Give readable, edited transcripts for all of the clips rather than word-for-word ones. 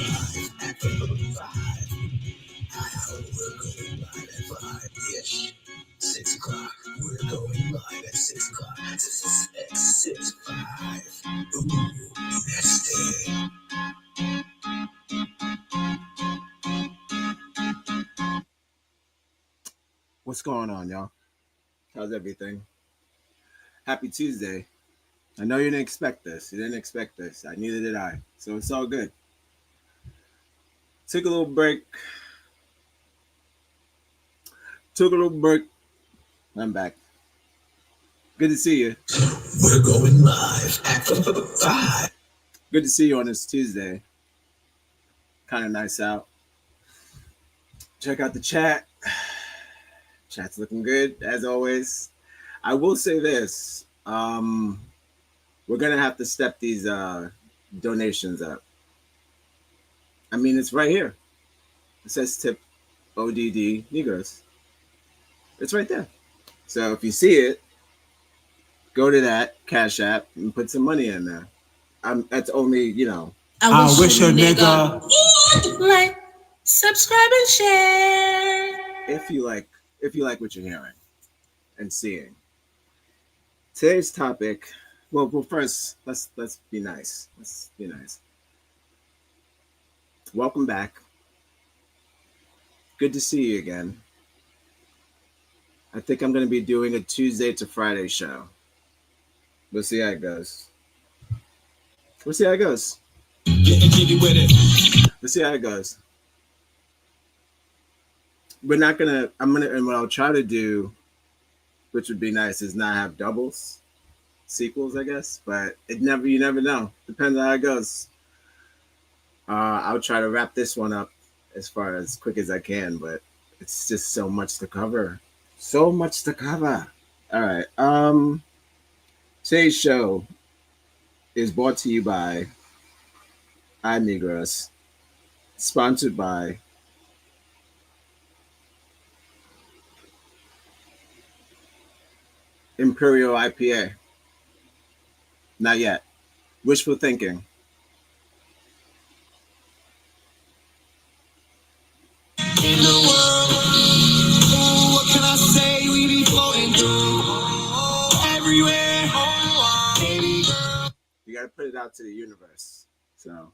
live at 5. We're going live at 5-ish. 6 o'clock. We're going live at 6 o'clock. 6-5. Ooh, nasty. What's going on, y'all? How's everything? Happy Tuesday. I know you didn't expect this. Neither did I. So it's all good. Took a little break. I'm back. Good to see you. We're going live at 5. Good to see you on this Tuesday. Kind of nice out. Check out the chat. Chat's looking good, as always. I will say this. We're going to have to step these donations up. I mean, it's right here. It says tip ODD Negroes. It's right there. So if you see it, go to that Cash App and put some money in there. That's only, I wish a nigga would like, subscribe, and share. If you like what you're hearing and seeing. Today's topic. Well, first, let's be nice. Let's be nice. Welcome back. Good to see you again. I think I'm going to be doing a Tuesday to Friday show. We'll see how it goes. We'll see how it goes. We're not going to, and what I'll try to do, which would be nice, is not have doubles, sequels, I guess, but you never know. Depends on how it goes. I'll try to wrap this one up as far as quick as I can, but it's just so much to cover. All right. Today's show is brought to you by iNegros, sponsored by Imperial IPA. Not yet. Wishful thinking. In the world, what can I say? We be floating through everywhere. Baby girl. You gotta put it out to the universe. So,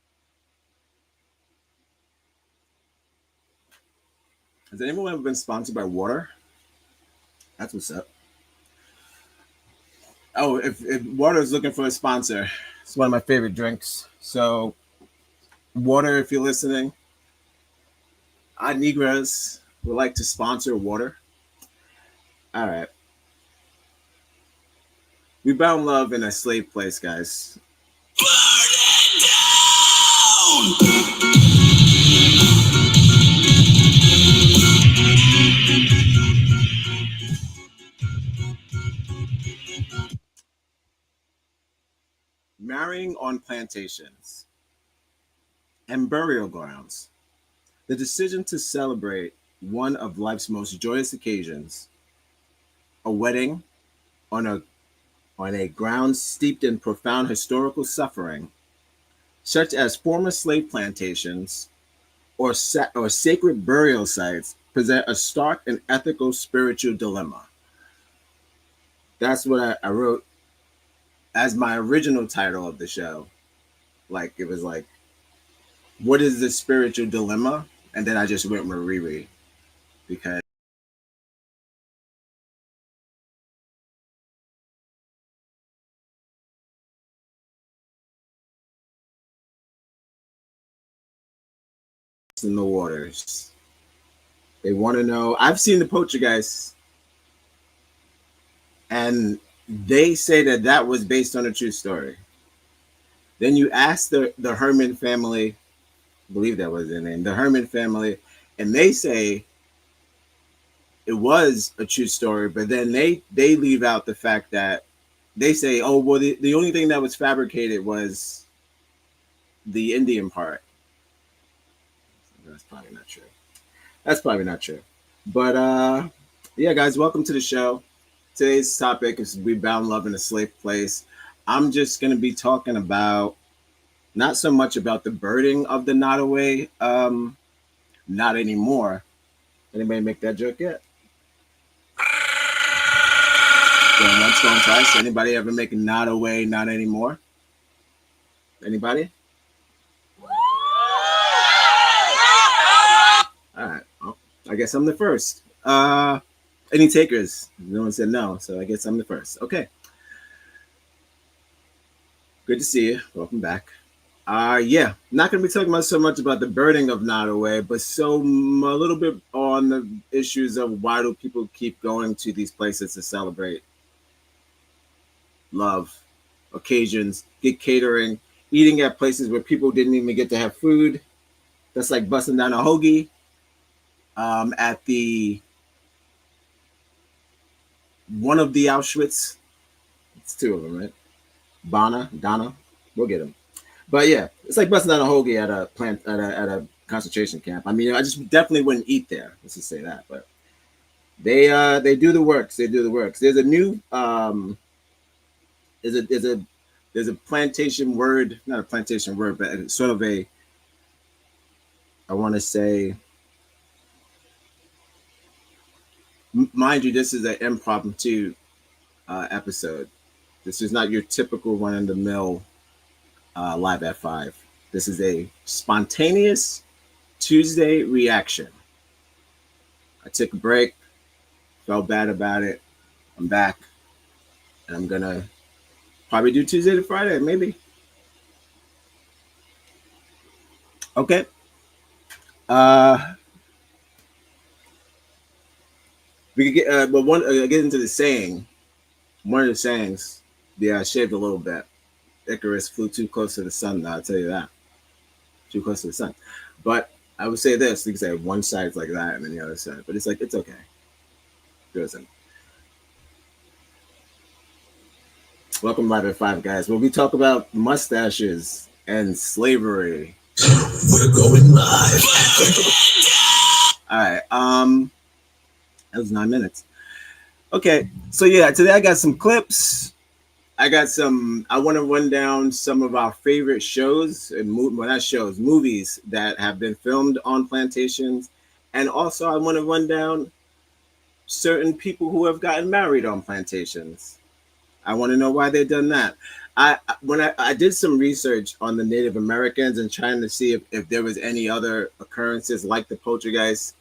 has anyone ever been sponsored by water? That's what's up. Oh, if water is looking for a sponsor, it's one of my favorite drinks. So, water, if you're listening, iNegros would like to sponsor water. All right. We found love in a slave place, guys. Burn it down! Marrying on plantations and burial grounds. The decision to celebrate one of life's most joyous occasions, a wedding on a ground steeped in profound historical suffering, such as former slave plantations or sacred burial sites, present a stark and ethical spiritual dilemma. That's what I wrote as my original title of the show. Like, it was like, what is the spiritual dilemma? And then I just went with Riri, because in the waters. They want to know. I've seen the Poltergeist, and they say that was based on a true story. Then you ask the Herman family, I believe that was their name, the Herman family, and they say it was a true story, but then they leave out the fact that they say, oh, well, the only thing that was fabricated was the Indian part. That's probably not true. But yeah, guys, welcome to the show. Today's topic is We Bound Love in a Slave Place. I'm just going to be talking about not so much about the birding of the not away, not anymore. Anybody make that joke yet? Going once, going twice. Anybody ever make not away, not anymore? Anybody? All right. Well, I guess I'm the first. Any takers? No one said no, so I guess I'm the first. Okay. Good to see you. Welcome back. Yeah, not going to be talking about so much about the burning of Not Away, but a little bit on the issues of why do people keep going to these places to celebrate love, occasions, get catering, eating at places where people didn't even get to have food. That's like busting down a hoagie at the one of the Auschwitz. It's two of them, right? Donna, we'll get them. But yeah, it's like busting down a hoagie at a at a concentration camp. I mean, I just definitely wouldn't eat there. Let's just say that. But they do the works. They do the works. There's a new there's a plantation word, not a plantation word, but it's sort of a, I want to say, mind you, this is an impromptu episode. This is not your typical run in the mill live at 5. This is a spontaneous Tuesday reaction. I took a break, felt bad about it. I'm back, and I'm gonna probably do Tuesday to Friday, maybe. Okay. Uh, we could get, but one get into the saying. One of the sayings, yeah, I shaved a little bit. Icarus flew too close to the sun. I'll tell you that, too close to the sun. But I would say this: you can say one side's like that, and then the other side. But it's like it's okay. It doesn't. Welcome live at 5, guys. Where we talk about mustaches and slavery. We're going live. All right. That was 9 minutes. Okay, so yeah, today I got some clips. I want to run down some of our favorite shows and not shows, movies that have been filmed on plantations, and also I want to run down certain people who have gotten married on plantations. I want to know why they've done that. I did some research on the Native Americans and trying to see if there was any other occurrences like the poltergeist.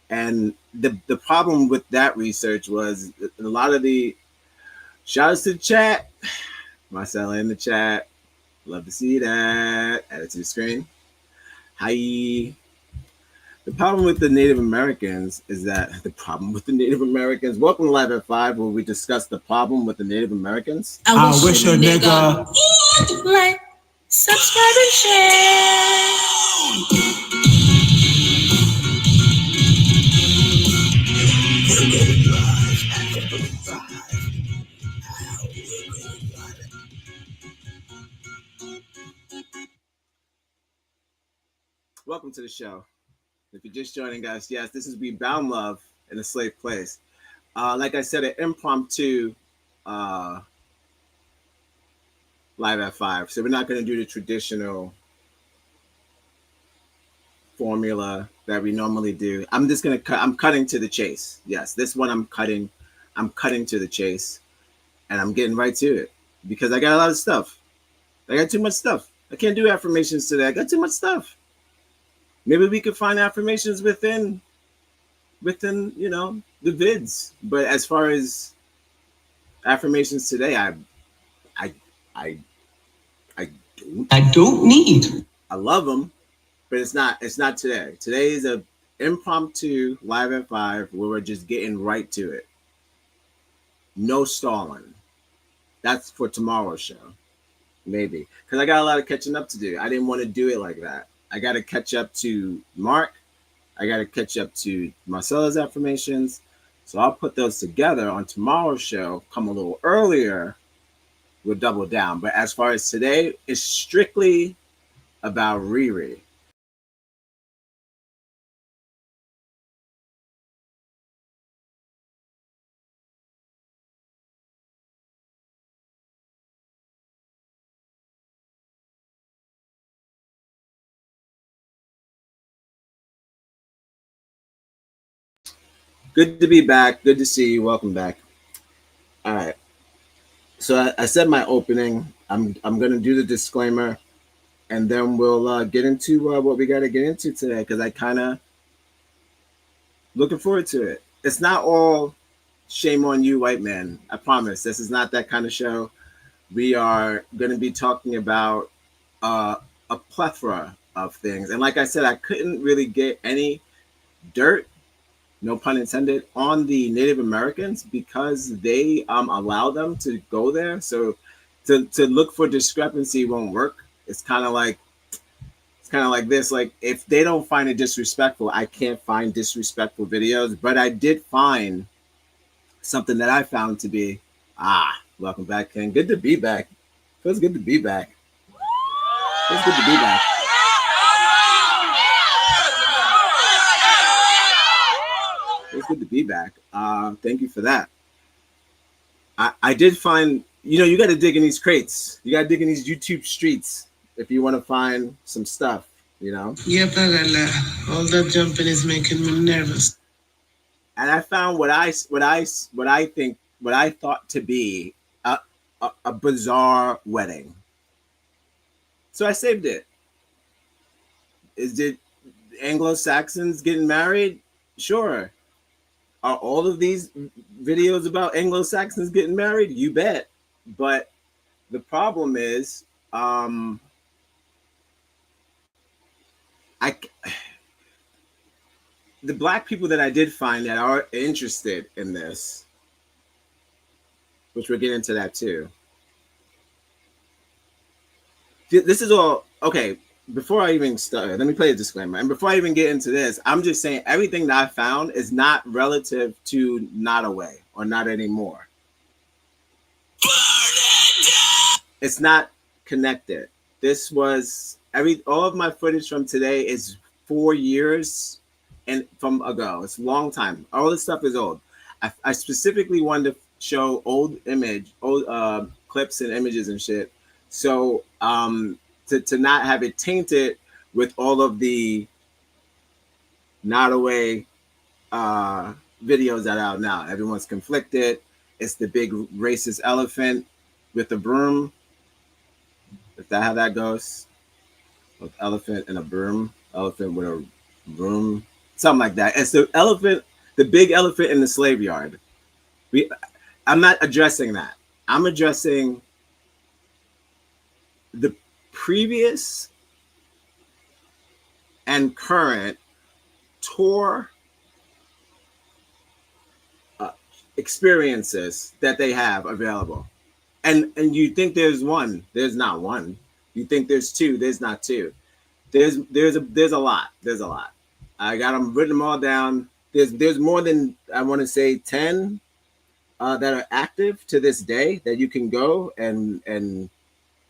And the problem with that research was a lot of the shout outs to the chat. Marcella in the chat. Love to see that. Add it to the screen. Hi. The problem with the Native Americans is that welcome to Live at 5, where we discuss the problem with the Native Americans. I wish a nigga would like, subscribe, and share. We're going live at 5. Welcome to the show. If you're just joining us, yes, this is We Bound Love in a Slave Place. Like I said, an impromptu Live at 5. So we're not going to do the traditional formula that we normally do. I'm just going to cut. I'm cutting to the chase. Yes, this one I'm cutting. I'm cutting to the chase, and I'm getting right to it because I got a lot of stuff. I got too much stuff. I can't do affirmations today. I got too much stuff. Maybe we could find affirmations within the vids. But as far as affirmations today, I I don't need. I love them, but it's not today. Today is a impromptu Live at 5 where we're just getting right to it. No stalling. That's for tomorrow's show, maybe, because I got a lot of catching up to do. I didn't want to do it like that. I got to catch up to Mark. I got to catch up to Marcella's affirmations. So I'll put those together on tomorrow's show. Come a little earlier, we'll double down. But as far as today, it's strictly about Riri. Good to be back. Good to see you. Welcome back. All right. So I said my opening. I'm gonna do the disclaimer, and then we'll get into what we got to get into today because I kind of looking forward to it. It's not all shame on you, white man. I promise. This is not that kind of show. We are going to be talking about uh, a plethora of things, and like I said, I couldn't really get any dirt, no pun intended, on the Native Americans because they allow them to go there. So to look for discrepancy won't work. It's kind of like this. Like if they don't find it disrespectful, I can't find disrespectful videos. But I did find something that I found to be welcome back, Ken. Good to be back. Feels good to be back. Feels good to be back. It's good to be back. Thank you for that. I did find, you got to dig in these crates. You got to dig in these YouTube streets if you want to find some stuff, Yeah, Pagala. All that jumping is making me nervous. And I found what I thought to be a bizarre wedding. So I saved it. Is it Anglo-Saxons getting married? Sure. Are all of these videos about Anglo-Saxons getting married? You bet. But the problem is, the black people that I did find that are interested in this, which we'll get into that too. This is all okay. Before I even start, let me play a disclaimer. And before I even get into this, I'm just saying everything that I found is not relative to Not Away or Not Anymore. It's not connected. This was all of my footage from today is 4 years and from ago. It's a long time. All this stuff is old. I specifically wanted to show old clips and images and shit. So to not have it tainted with all of the Not Away videos that are out now. Everyone's conflicted. It's the big racist elephant with the broom. Is that how that goes? With elephant and a broom. Elephant with a broom. Something like that. It's the elephant, the big elephant in the slave yard. I'm not addressing that. I'm addressing the previous and current tour experiences that they have available. And you think there's one, there's not one. You think there's two, there's not two. There's a lot. There's a lot. I got them, written them all down. There's more than, I want to say, 10 that are active to this day that you can go and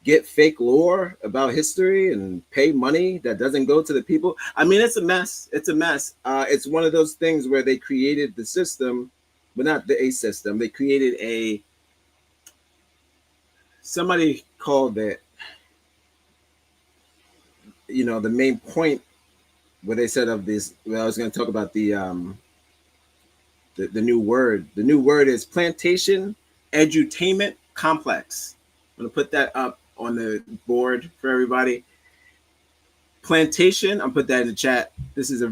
get fake lore about history and pay money that doesn't go to the people. I mean, it's a mess. It's a mess. It's one of those things where they created the system, but not a system. They created somebody called it, the main point where they said of this, well, I was going to talk about the new word. The new word is plantation edutainment complex. I'm going to put that up on the board for everybody. Plantation, I'll put that in the chat. This is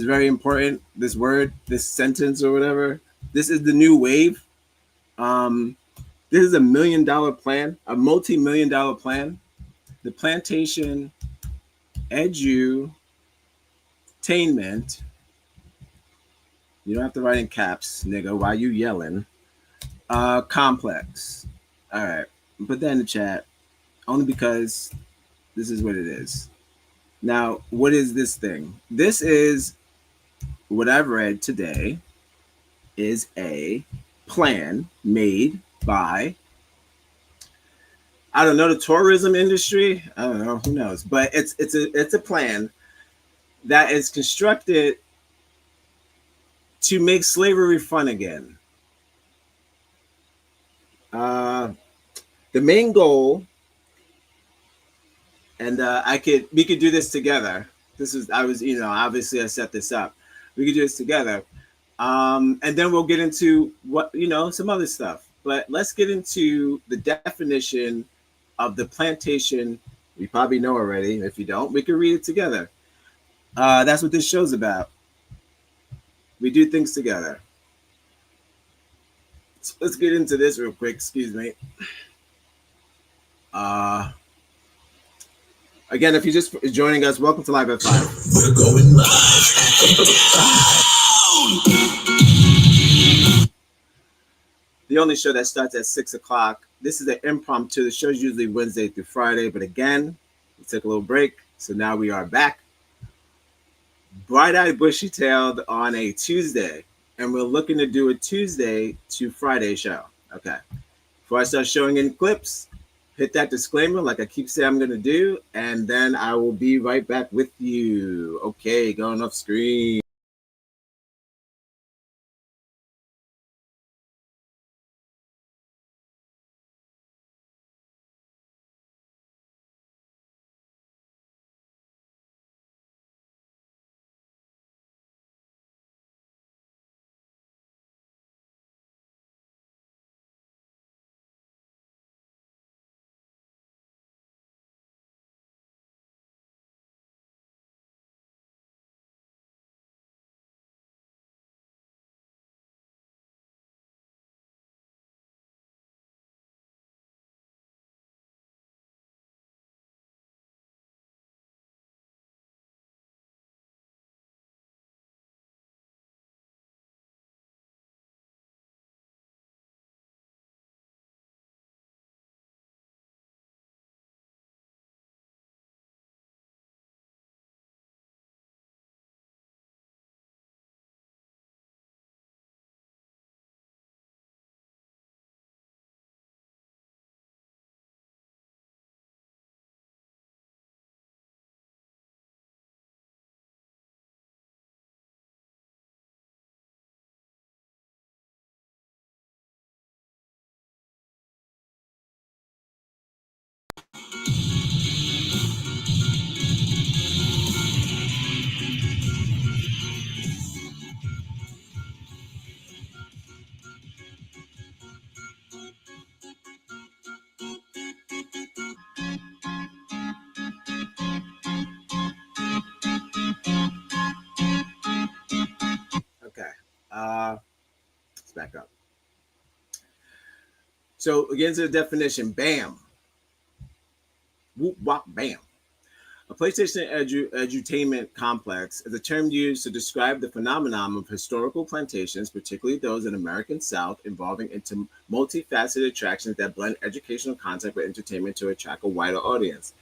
very important. This word, this sentence or whatever. This is the new wave. This is $1 million plan, a multi-million-dollar plan. The plantation edutainment. You don't have to write in caps, nigga. Why you yelling? Complex. All right, put that in the chat. Only because this is what it is. Now, what is this thing? This is what I've read today is a plan made by, I don't know, the tourism industry. I don't know, who knows? But it's a plan that is constructed to make slavery fun again. The main goal, and we could do this together. Obviously I set this up. We could do this together. And then we'll get into some other stuff. But let's get into the definition of the plantation. We probably know already. If you don't, we can read it together. That's what this show's about. We do things together. So let's get into this real quick. Excuse me. Uh, Again, if you're just joining us, welcome to Live at 5. We're going live. The only show that starts at 6 o'clock. This is an impromptu. The show's usually Wednesday through Friday, but again, we took a little break, so now we are back. Bright-eyed, bushy-tailed on a Tuesday, and we're looking to do a Tuesday to Friday show. Okay. Before I start showing in clips, hit that disclaimer like I keep saying I'm going to do, and then I will be right back with you. Okay, going off screen. Okay. Let's back up. So again to the definition, bam. Whoop, wop, bam. A PlayStation edutainment complex is a term used to describe the phenomenon of historical plantations, particularly those in the American South, involving into multifaceted attractions that blend educational content with entertainment to attract a wider audience.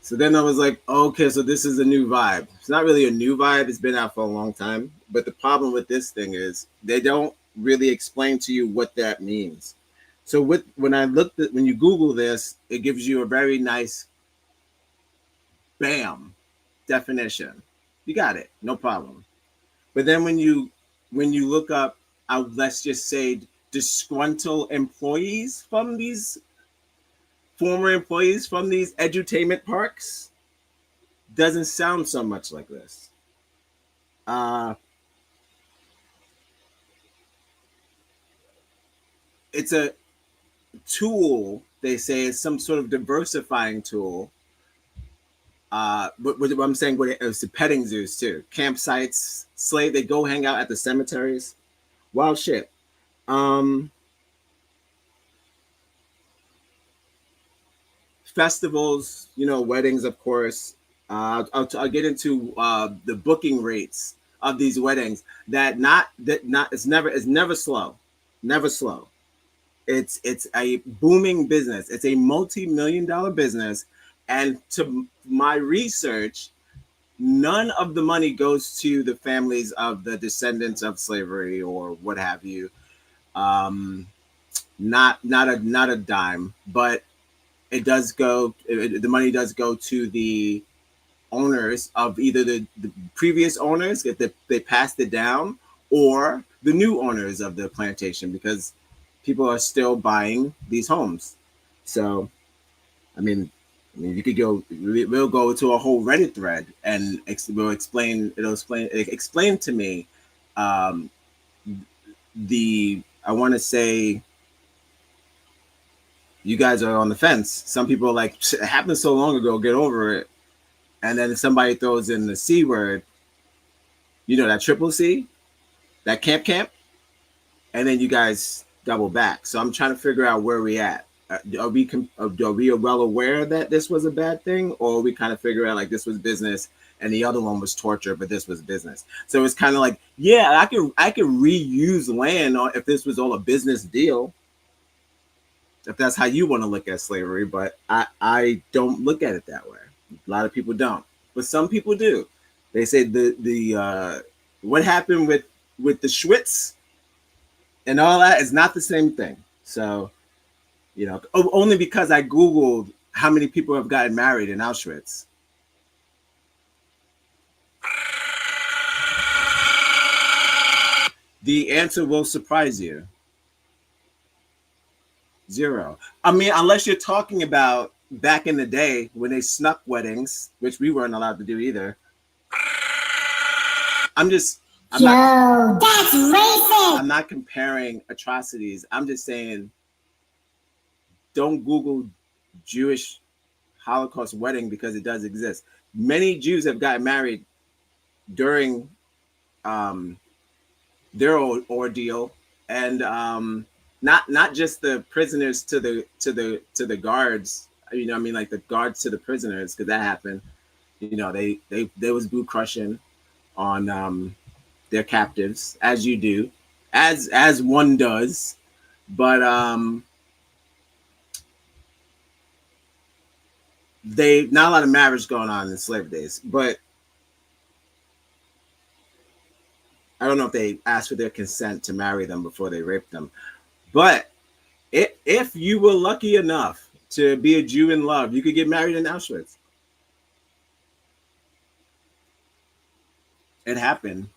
So then I was like, okay, so this is a new vibe. It's not really a new vibe. It's been out for a long time. But the problem with this thing is they don't really explain to you what that means. So when you Google this, it gives you a very nice bam definition. You got it, no problem. But then when you look up, let's just say disgruntled employees from these former employees from these edutainment parks, doesn't sound so much like this. It's a tool. They say it's some sort of diversifying tool. But what I'm saying, it's the petting zoos too, campsites, slave. They go hang out at the cemeteries. Wild shit. Festivals, weddings, of course. I'll get into the booking rates of these weddings. It's never slow, never slow. It's a booming business. It's a multi-million-dollar business, and to my research, none of the money goes to the families of the descendants of slavery or what have you. Not a dime, but it does go. The money does go to the owners of either the previous owners if they passed it down, or the new owners of the plantation, because people are still buying these homes. So, you could go. We'll go to a whole Reddit thread and it'll explain to me Um, I want to say you guys are on the fence. Some people are like, it happened so long ago, get over it. And then if somebody throws in the C word, you know, that triple C, that camp, and then you guys double back. So I'm trying to figure out where we at. Are we well aware that this was a bad thing, or we kind of figure out like this was business and the other one was torture, but this was business? So it's kind of like, yeah, I could reuse land if this was all a business deal, if that's how you want to look at slavery. But I don't look at it that way. A lot of people don't, but some people do. They say the what happened with the Schwitz and all that is not the same thing. So, you know, only because I Googled how many people have gotten married in Auschwitz. The answer will surprise you. 0. I mean, unless you're talking about back in the day when they snuck weddings, which we weren't allowed to do either. I'm that's racist. I'm not comparing atrocities. I'm just saying, don't Google Jewish Holocaust wedding because it does exist. Many Jews have gotten married during their ordeal, and not just the prisoners to the guards. You know, I mean, like the guards to the prisoners, because that happened. You know, they was boot crushing on their captives, as you do, as one does, but they not a lot of marriage going on in slave days, but I don't know if they asked for their consent to marry them before they raped them. But if you were lucky enough to be a Jew in love, you could get married in Auschwitz. It happened.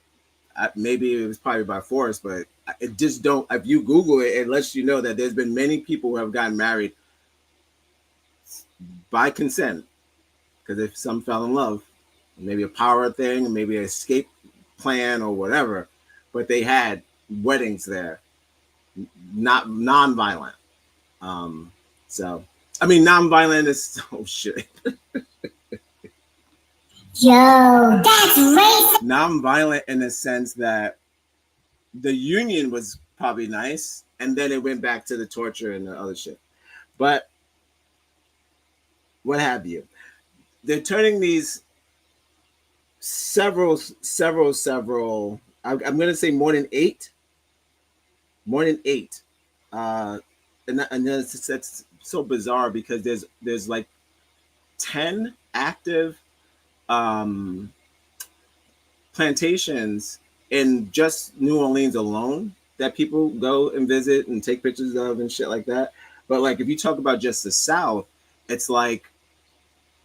Maybe it was probably by force, but it just don't. If you Google it, it lets you know that there's been many people who have gotten married by consent, because if some fell in love, maybe a power thing, maybe an escape plan or whatever, but they had weddings there, not non-violent. So I mean, non-violent is shit. Yo, that's racist. Non-violent in the sense that the union was probably nice, and then it went back to the torture and the other shit. But what have you? They're turning these several. I'm going to say more than eight. And that's so bizarre because there's like 10 active plantations in just New Orleans alone that people go and visit and take pictures of and shit like that. But like if you talk about just the South, it's like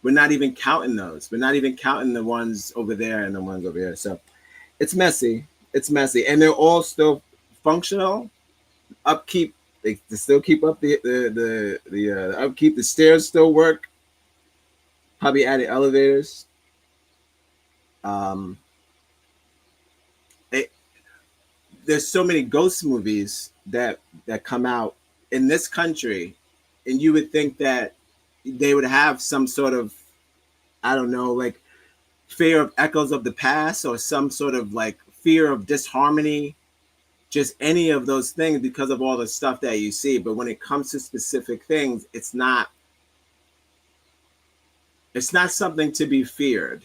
we're not even counting those. We're not even counting the ones over there and the ones over here. So it's messy. It's messy, and they're all still functional. Upkeep. They still keep up the upkeep. The stairs still work. Probably added elevators. There's so many ghost movies that come out in this country, and you would think that they would have some sort of, I don't know, like fear of echoes of the past or some sort of like fear of disharmony, just any of those things because of all the stuff that you see. But when it comes to specific things, it's not something to be feared.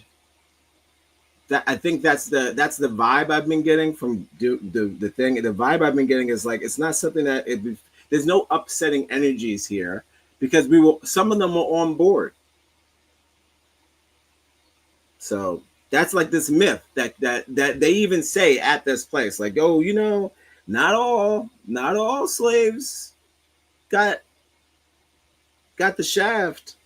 That I think that's the vibe I've been getting from the thing. The vibe I've been getting is like it's not something that there's no upsetting energies here because some of them were on board. So that's like this myth that they even say at this place, like, oh, you know, not all slaves got the shaft.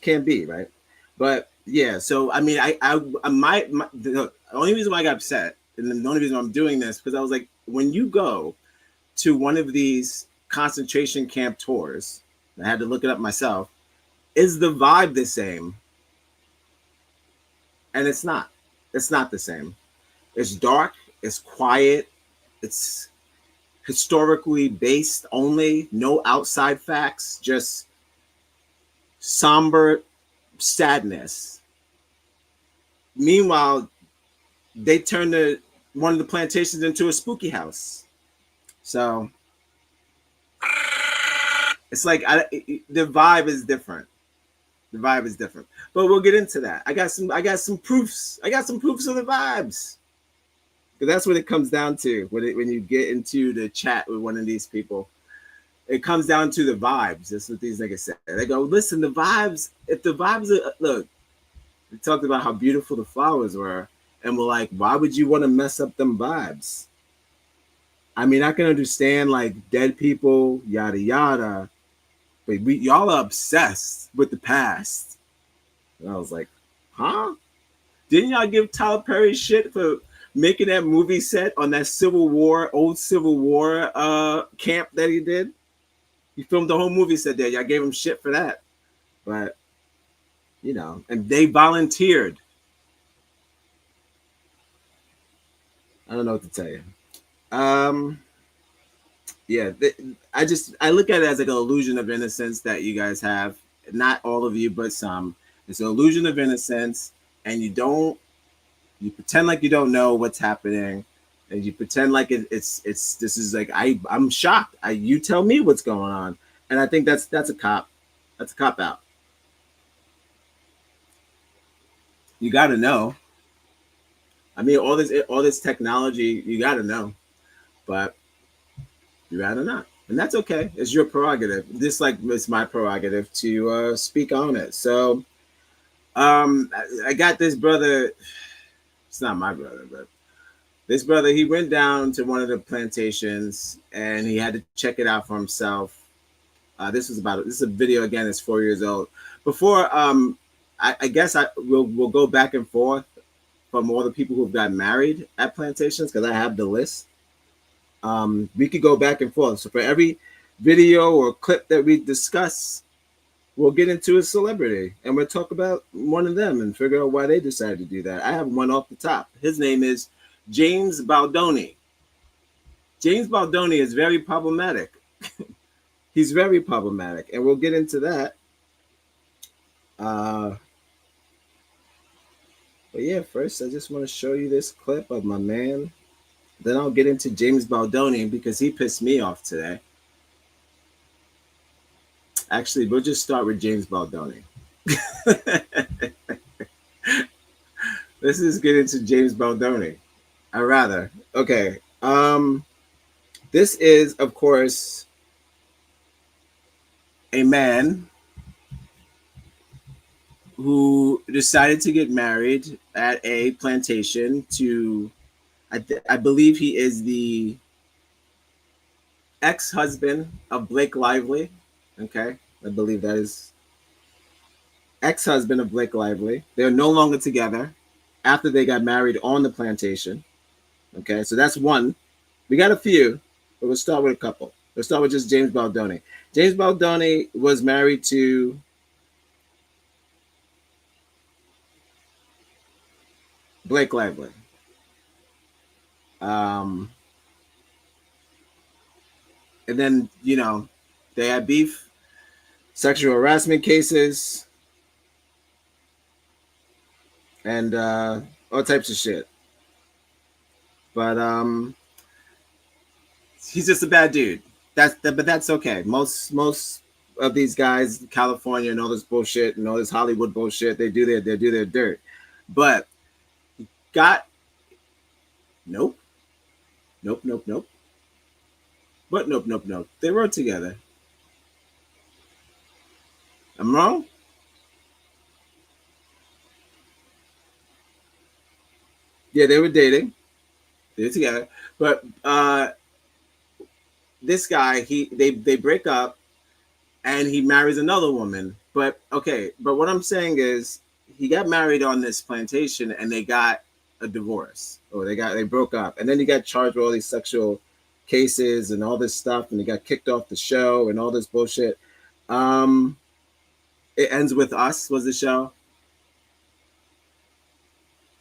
Can't be, right? But yeah, so I mean, the only reason why I got upset, and the only reason I'm doing this, because I was like, when you go to one of these concentration camp tours, I had to look it up myself, is the vibe the same? And it's not the same. It's dark, it's quiet, it's historically based only, no outside facts, just somber sadness. Meanwhile, they turned one of the plantations into a spooky house. So it's like the vibe is different. The vibe is different, but we'll get into that. I got some proofs. I got some proofs of the vibes, because that's what it comes down to when you get into the chat with one of these people. It comes down to the vibes. That's what these niggas say. They go, listen, the vibes. If the vibes are, look, we talked about how beautiful the flowers were, and we're like, why would you want to mess up them vibes? I mean, I can understand like dead people, yada yada, but y'all are obsessed with the past. And I was like, huh? Didn't y'all give Tyler Perry shit for making that movie set on that old Civil War camp that he did? He filmed the whole movie set there. Y'all gave him shit for that. But, you know, and they volunteered. I don't know what to tell you. Yeah, I look at it as like an illusion of innocence that you guys have. Not all of you, but some. It's an illusion of innocence, and you pretend like you don't know what's happening, and you pretend like it's this is like I'm shocked. You tell me what's going on, and I think that's a cop out. You got to know. I mean, all this technology, you got to know, but you rather not, and that's okay. It's your prerogative. This like it's my prerogative to speak on it. So, I got this brother. It's not my brother, but this brother, he went down to one of the plantations and he had to check it out for himself. This is a video again. It's 4 years old. Before, I guess we'll go back and forth from all the people who've got married at plantations, because I have the list. We could go back and forth. So for every video or clip that we discuss, we'll get into a celebrity and we'll talk about one of them and figure out why they decided to do that. I have one off the top. His name is James Baldoni. James Baldoni is very problematic. He's very problematic, and we'll get into that. But yeah, first I just want to show you this clip of my man. Then I'll get into James Baldoni because he pissed me off today. Actually, we'll just start with James Baldoni. Let's just get into James Baldoni. Okay. This is, of course, a man who decided to get married at a plantation to, I believe he is the ex-husband of Blake Lively. Okay, I believe that is ex-husband of Blake Lively. They're no longer together after they got married on the plantation. Okay, so that's one. We got a few, but we'll start with a couple. Let's start with just James Baldoni. James Baldoni was married to Blake Lively. And then, you know, they had beef, sexual harassment cases, and all types of shit. But he's just a bad dude. But that's okay. Most of these guys, California and all this bullshit and all this Hollywood bullshit, they do their dirt. But nope. But nope. They were together. I'm wrong? Yeah, they were dating. They were together. But this guy, they break up and he marries another woman. But what I'm saying is he got married on this plantation and they got a divorce, or they broke up, and then he got charged with all these sexual cases and all this stuff, and he got kicked off the show and all this bullshit. It Ends With Us was the show.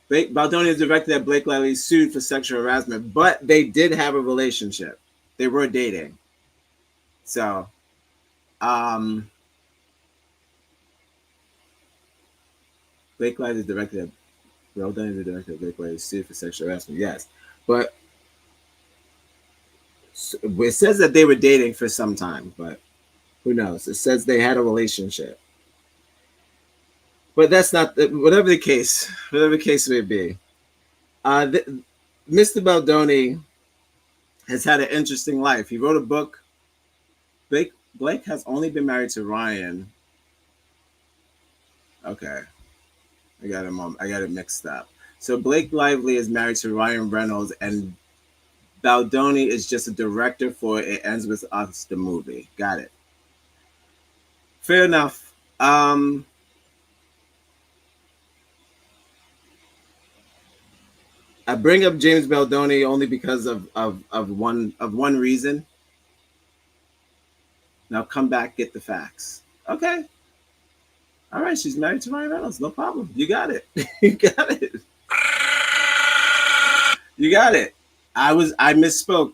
Baldoni is directed that Blake Lively sued for sexual harassment, but they did have a relationship. They were dating. So, Blake Lively is directed that Baldoni is the director of Blake Lively sued for sexual harassment. Yes, but it says that they were dating for some time, but who knows? It says they had a relationship. But that's not whatever the case may be. Mr. Baldoni has had an interesting life. He wrote a book. Blake has only been married to Ryan. Okay, I got it mixed up. So Blake Lively is married to Ryan Reynolds, and Baldoni is just a director for It Ends With Us, the movie. Got it. Fair enough. I bring up James Baldoni only because of one reason. Now come back, get the facts. Okay. All right, she's married to Ryan Reynolds. No problem. You got it. You got it. You got it. I misspoke.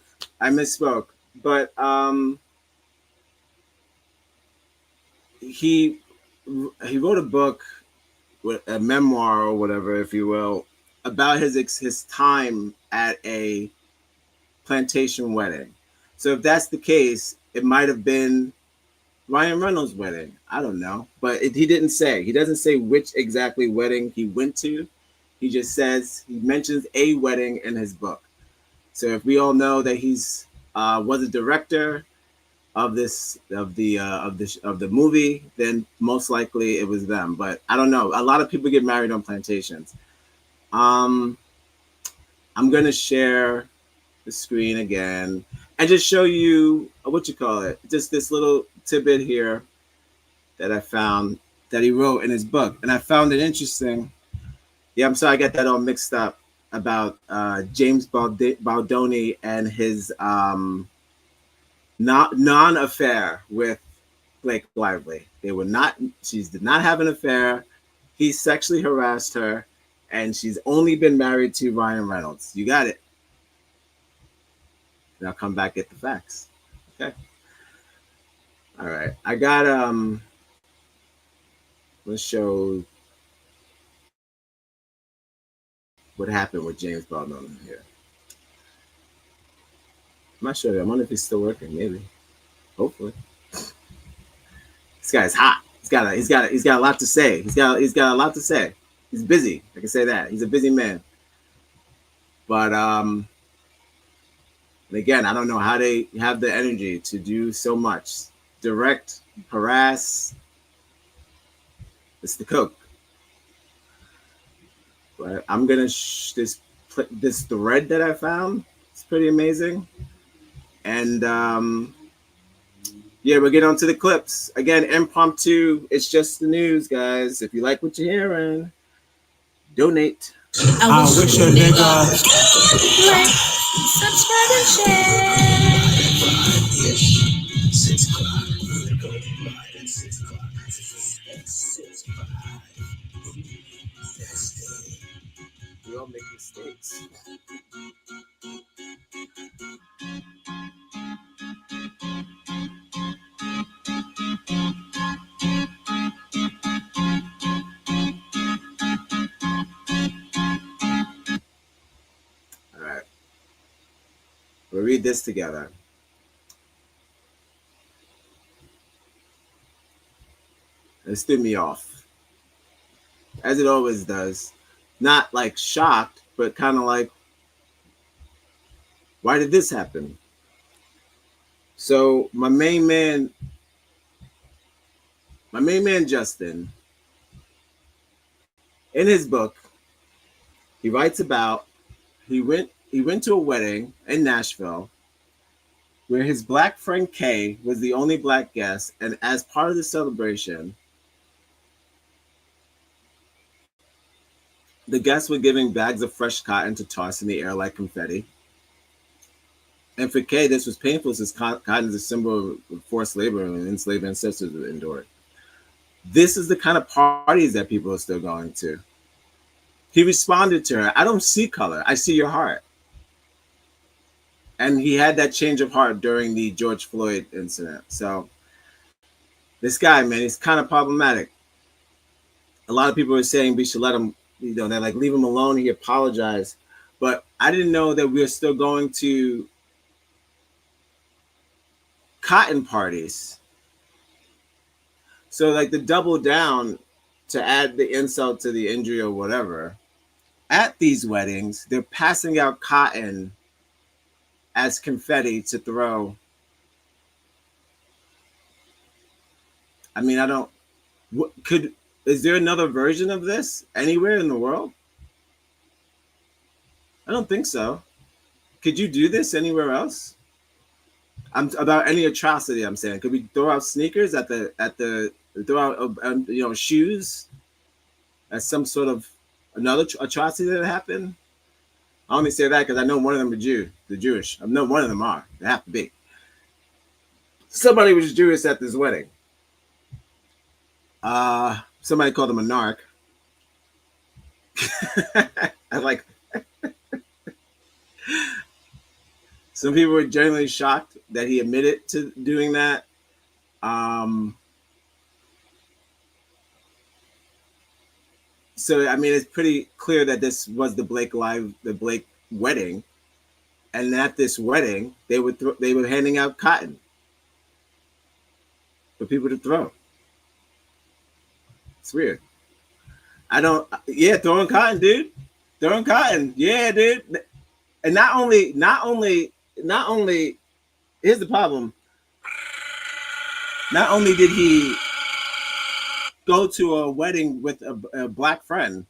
But he wrote a book, a memoir or whatever, if you will, about his time at a plantation wedding. So if that's the case, it might have been Ryan Reynolds' wedding. I don't know, but he didn't say. He doesn't say which exactly wedding he went to. He just says he mentions a wedding in his book. So if we all know that he's was a director of the movie, then most likely it was them. But I don't know. A lot of people get married on plantations. I'm gonna share the screen again and just show you just this little tidbit here that I found that he wrote in his book, and I found it interesting. Yeah, I'm sorry I got that all mixed up about James Baldoni and his non-affair with Blake Lively. She did not have an affair. He sexually harassed her, and she's only been married to Ryan Reynolds. You got it. And I'll come back, get the facts. Okay. All right. I got let's show what happened with James Baldoni here. I'm not sure. I wonder if he's still working. Maybe. Hopefully. This guy's hot. He's got a lot to say. He's got a lot to say. He's busy. I can say that. He's a busy man. But again, I don't know how they have the energy to do so much. Direct, harass. It's the coke. But I'm gonna this thread that I found. It's pretty amazing. And yeah, we'll get on to the clips. Again, impromptu. It's just the news, guys. If you like what you're hearing, donate. I wish a nigga like, subscribe and share. 6 o'clock. We're going live at 6 o'clock. 6:05. We all make mistakes. All right. We'll read this together. It threw me off, as it always does. Not like shocked, but kind of like, why did this happen? So my main man Justin, in his book, he writes about he went to a wedding in Nashville where his black friend Kay was the only black guest, and as part of the celebration, the guests were giving bags of fresh cotton to toss in the air like confetti. And for Kay, this was painful since cotton is a symbol of forced labor and enslaved ancestors would endure it. This is the kind of parties that people are still going to. He responded to her, I don't see color, I see your heart. And he had that change of heart during the George Floyd incident. So this guy, man, he's kind of problematic. A lot of people are saying we should let him, they're like, leave him alone. He apologized. But I didn't know that we were still going to cotton parties. So like the double down to add the insult to the injury or whatever, at these weddings, they're passing out cotton as confetti to throw. I mean, I don't, is there another version of this anywhere in the world? I don't think so. Could you do this anywhere else? I'm about any atrocity. I'm saying, could we throw out sneakers at the throw out shoes as some sort of another atrocity that happened? I only say that because I know one of them are the Jewish. I know one of them are. They have to be. Somebody was Jewish at this wedding. Somebody called him a narc. I like. Some people were genuinely shocked that he admitted to doing that. So I mean, it's pretty clear that this was the Blake wedding, and at this wedding, they were handing out cotton for people to throw. It's weird. Throwing cotton, dude. Throwing cotton, yeah, dude. And not only, here's the problem. Not only did he go to a wedding with a black friend.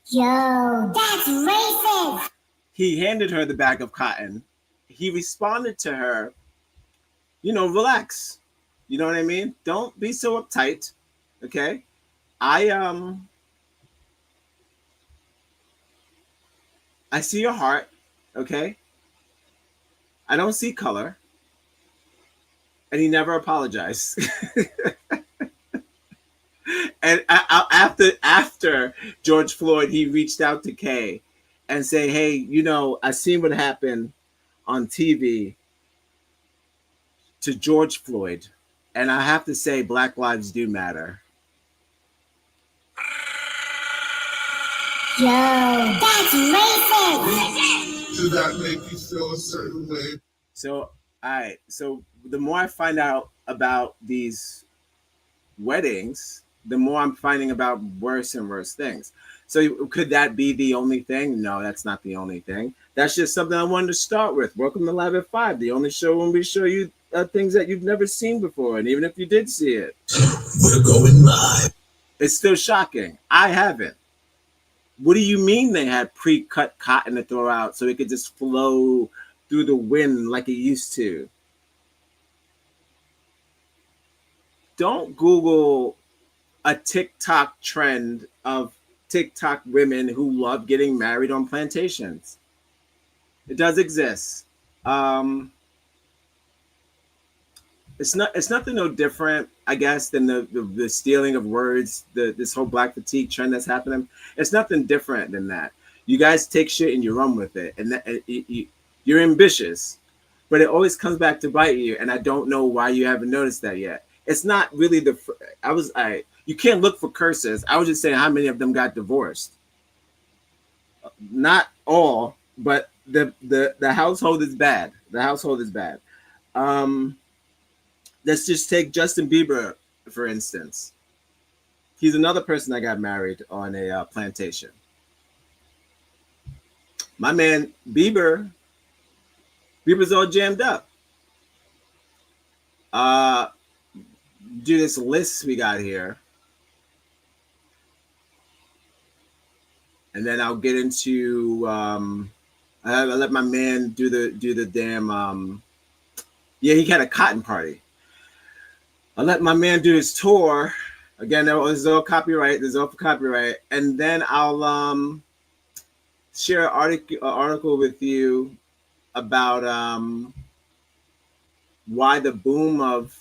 Yo, that's racist. He handed her the bag of cotton. He responded to her, relax. You know what I mean? Don't be so uptight. Okay. I see your heart. Okay. I don't see color. And he never apologized. And after George Floyd, he reached out to Kay and say, hey, I seen what happened on TV to George Floyd. And I have to say, Black lives do matter. Yo, that's racist. Does that make you feel a certain way? So, all right. So the more I find out about these weddings, the more I'm finding about worse and worse things. So could that be the only thing? No, that's not the only thing. That's just something I wanted to start with. Welcome to Live at 5, the only show when we show you things that you've never seen before. And even if you did see it, we're going live. It's still shocking. I haven't. What do you mean they had pre-cut cotton to throw out so it could just flow through the wind like it used to? Don't Google a TikTok trend of TikTok women who love getting married on plantations. It does exist. It's nothing no different, I guess, than the stealing of words, this whole black fatigue trend that's happening. It's nothing different than that. You guys take shit and you run with it, and you're ambitious, but it always comes back to bite you. And I don't know why you haven't noticed that yet. It's not really you can't look for curses. I was just saying how many of them got divorced. Not all, but the household is bad. The household is bad. Let's just take Justin Bieber, for instance. He's another person that got married on a plantation. My man, Bieber's all jammed up. Do this list we got here. And then I'll get into, I'll let my man do the damn, he had a cotton party. I'll let my man do his tour. Again, there's all copyright. There's all for copyright. And then I'll share an article with you about why the boom of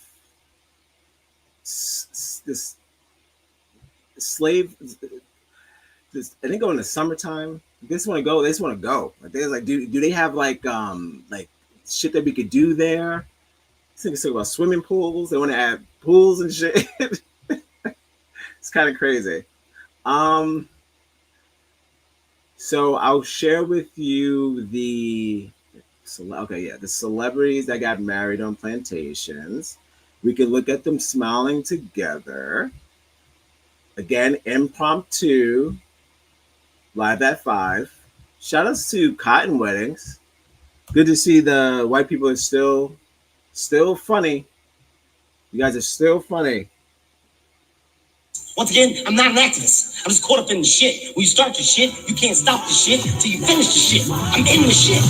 this I think go in the summertime. They just want to go. They just want to go. Like they're like, do they have like shit that we could do there? I think it's about swimming pools. They want to add pools and shit. It's kind of crazy. So I'll share with you the celebrities that got married on plantations. We can look at them smiling together. Again, impromptu, live at 5. Shout outs to cotton weddings. Good to see the white people are still funny. You guys are still funny. Once again, I'm not an activist. I'm just caught up in the shit. When you start your shit, you can't stop the shit till you finish the shit. I'm in the shit.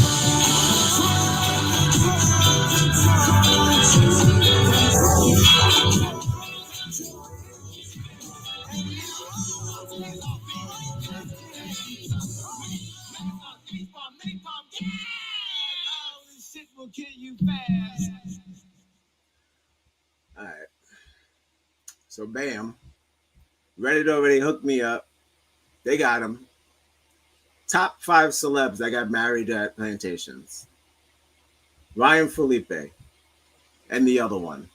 All right. So bam. Reddit already hooked me up. They got him. Top 5 celebs that got married at plantations. Ryan Felipe and the other one.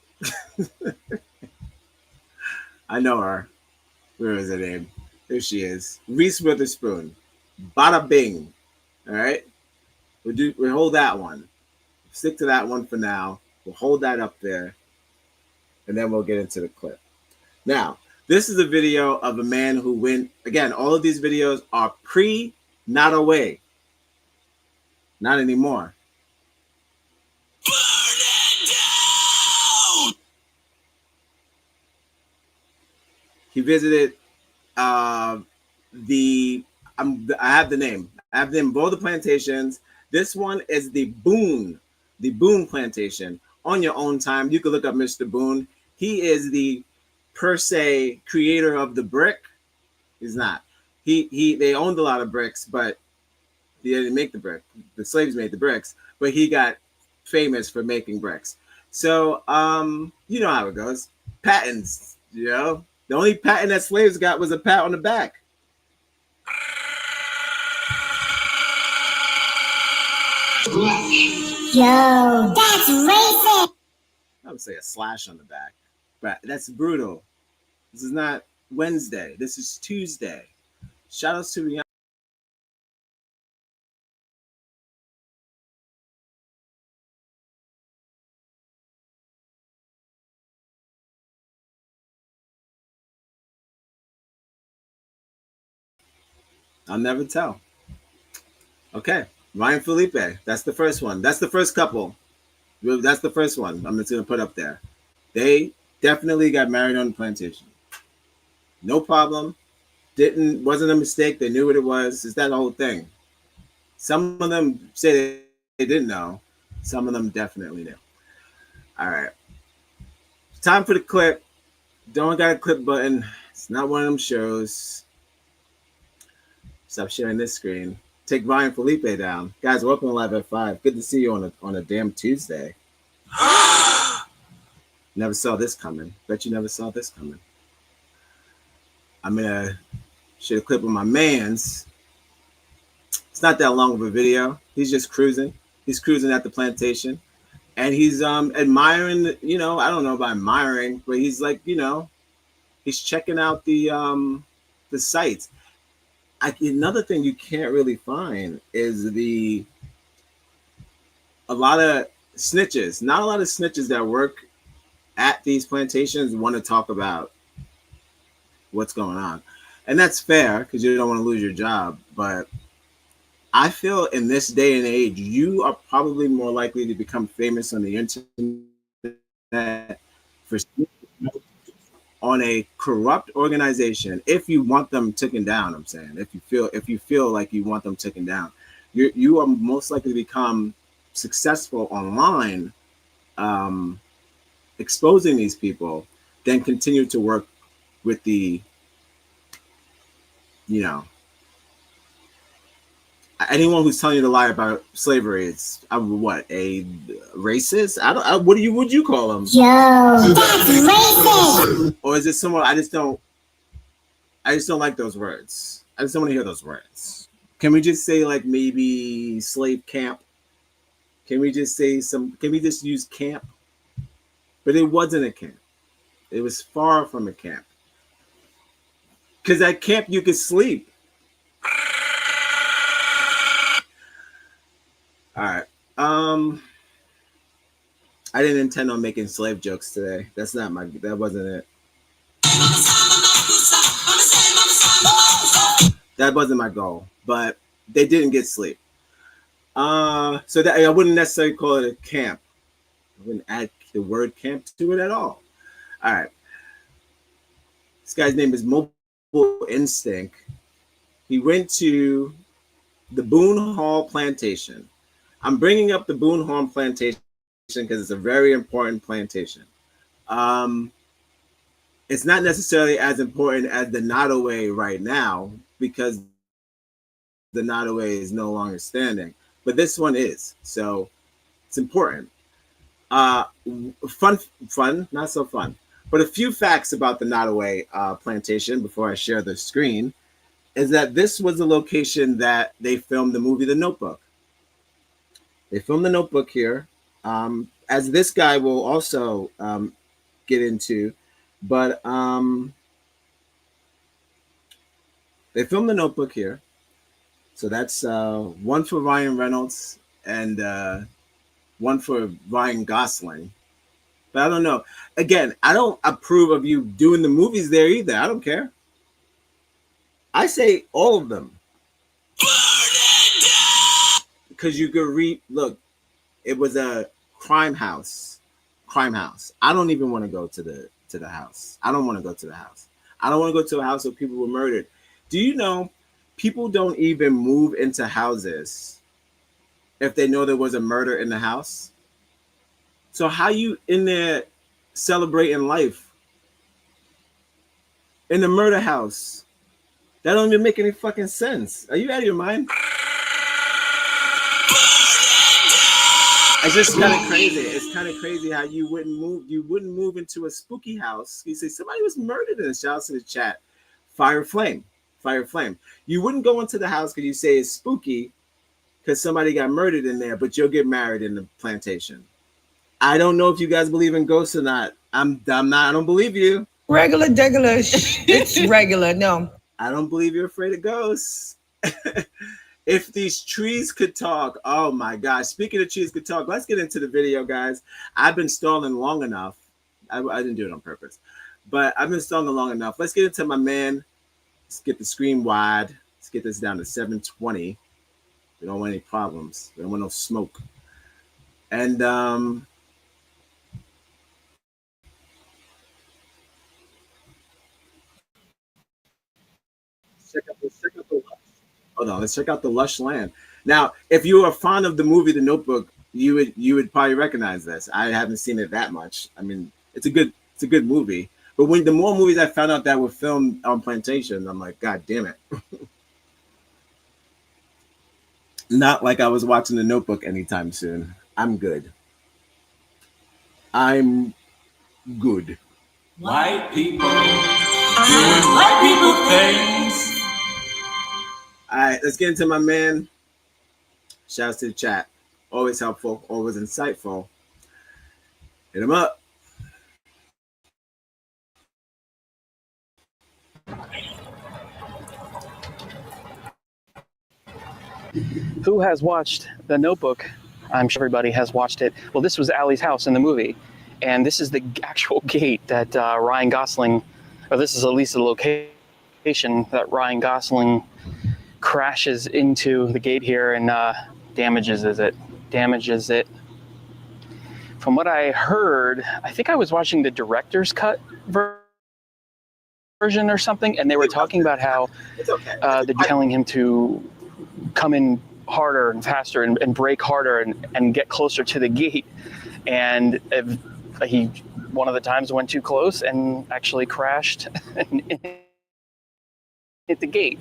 I know her. Where is her name? There she is. Reese Witherspoon. Bada bing. All right. We'll hold that one. Stick to that one for now. We'll hold that up there. And then we'll get into the clip. Now, this is a video of a man who went, again, all of these videos are not away. Not anymore. Burn it down! He visited I have the name. I have the name of both the plantations. This one is the Boone plantation. On your own time, you can look up Mr. Boone. He is the per se creator of the brick. He's not. They owned a lot of bricks, but he didn't make the brick. The slaves made the bricks, but he got famous for making bricks. So you know how it goes. Patents, you know. The only patent that slaves got was a pat on the back. Yo, that's racist. I would say a slash on the back, but that's brutal. This is not Wednesday. This is Tuesday. Shout outs to Rihanna. I'll never tell. Okay, Ryan Felipe. That's the first one. That's the first couple. That's the first one I'm just going to put up there. They definitely got married on the plantation. No problem. Wasn't a mistake. They knew what it was. It's that whole thing. Some of them say they didn't know. Some of them definitely knew. All right. Time for the clip. Don't got a clip button. It's not one of them shows. Stop sharing this screen. Take Ryan Felipe down. Guys, welcome to Live at 5. Good to see you on a damn Tuesday. Never saw this coming. Bet you never saw this coming. I'm going to share a clip of my man's. It's not that long of a video. He's just cruising. He's cruising at the plantation. And he's admiring, you know, I don't know about admiring, but he's like, you know, he's checking out the sites. Another thing you can't really find is a lot of snitches. Not a lot of snitches that work at these plantations want to talk about what's going on. And that's fair because you don't want to lose your job. But I feel in this day and age, you are probably more likely to become famous on the internet for on a corrupt organization if you want them taken down. I'm saying if you feel like you want them taken down, you are most likely to become successful online exposing these people than continue to work with the, you know, anyone who's telling you to lie about slavery. It's what, a racist? What would you call them? Yo, that's racist. Or is it someone I just don't like those words. I just don't want to hear those words. Can we just say like maybe slave camp? Can we just say can we just use camp? But it wasn't a camp. It was far from a camp. Because at camp you could sleep. All right. I didn't intend on making slave jokes today. That wasn't it. That wasn't my goal, but they didn't get sleep. So that I wouldn't necessarily call it a camp. I wouldn't add the word camp to it at all. All right. This guy's name is Mobile Instinct. He went to the Boone Hall Plantation. I'm bringing up the Boone Hall Plantation because it's a very important plantation. It's not necessarily as important as the Nottoway right now because the Nottoway is no longer standing, but this one is, so it's important. Fun, not so fun, but a few facts about the Nottoway plantation before I share the screen is that this was the location that they filmed the movie The Notebook. They filmed The Notebook here, as this guy will also get into, but they filmed The Notebook here. So that's one for Ryan Reynolds and one for Ryan Gosling. But I don't know. Again, I don't approve of you doing the movies there either. I don't care. I say all of them. Because you could look, it was a crime house. I don't even want to go to the house. I don't want to go to the house. I don't want to go to a house where people were murdered. Do you know people don't even move into houses if they know there was a murder in the house? So how you in there celebrating life in the murder house? That don't even make any fucking sense. Are you out of your mind? It's just kind of crazy. It's kind of crazy how you wouldn't move into a spooky house. You say somebody was murdered in the shout out to the chat. Fire flame. You wouldn't go into the house because you say it's spooky because somebody got murdered in there, but you'll get married in the plantation. I don't know if you guys believe in ghosts or not. I'm not. I don't believe you. Regular, it's regular. No, I don't believe you're afraid of ghosts. If these trees could talk, oh my gosh. Speaking of trees could talk, let's get into the video, guys. I've been stalling long enough. I didn't do it on purpose, but I've been stalling long enough. Let's get into my man. Let's get the screen wide. Let's get this down to 720. We don't want any problems. We don't want no smoke. And check out the lush. Hold on, let's check out the lush land. Now, if you are fond of the movie The Notebook, you would probably recognize this. I haven't seen it that much. I mean, it's a good movie. But when the more movies I found out that were filmed on plantation, I'm like, God damn it. Not like I was watching The Notebook anytime soon. I'm good. White people doing white people things. All right, let's get into my man. Shouts to the chat. Always helpful, always insightful. Hit him up. Who has watched The Notebook? I'm sure everybody has watched it. Well, this was Allie's house in the movie, and this is the actual gate that Ryan Gosling, or this is at least the location that Ryan Gosling crashes into the gate here and damages it. From what I heard, I think I was watching the director's cut version or something, and they were talking about how they're telling him to come in harder and faster and brake harder and get closer to the gate. And he one of the times went too close and actually crashed and hit the gate,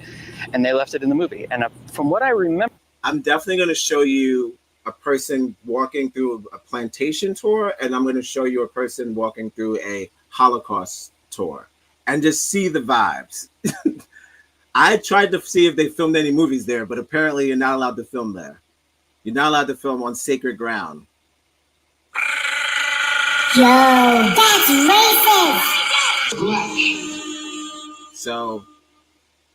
and they left it in the movie. And from what I remember, I'm definitely going to show you a person walking through a plantation tour, and I'm going to show you a person walking through a Holocaust tour, and just see the vibes. I tried to see if they filmed any movies there, but apparently you're not allowed to film there. You're not allowed to film on sacred ground. Yo, that's racist! So,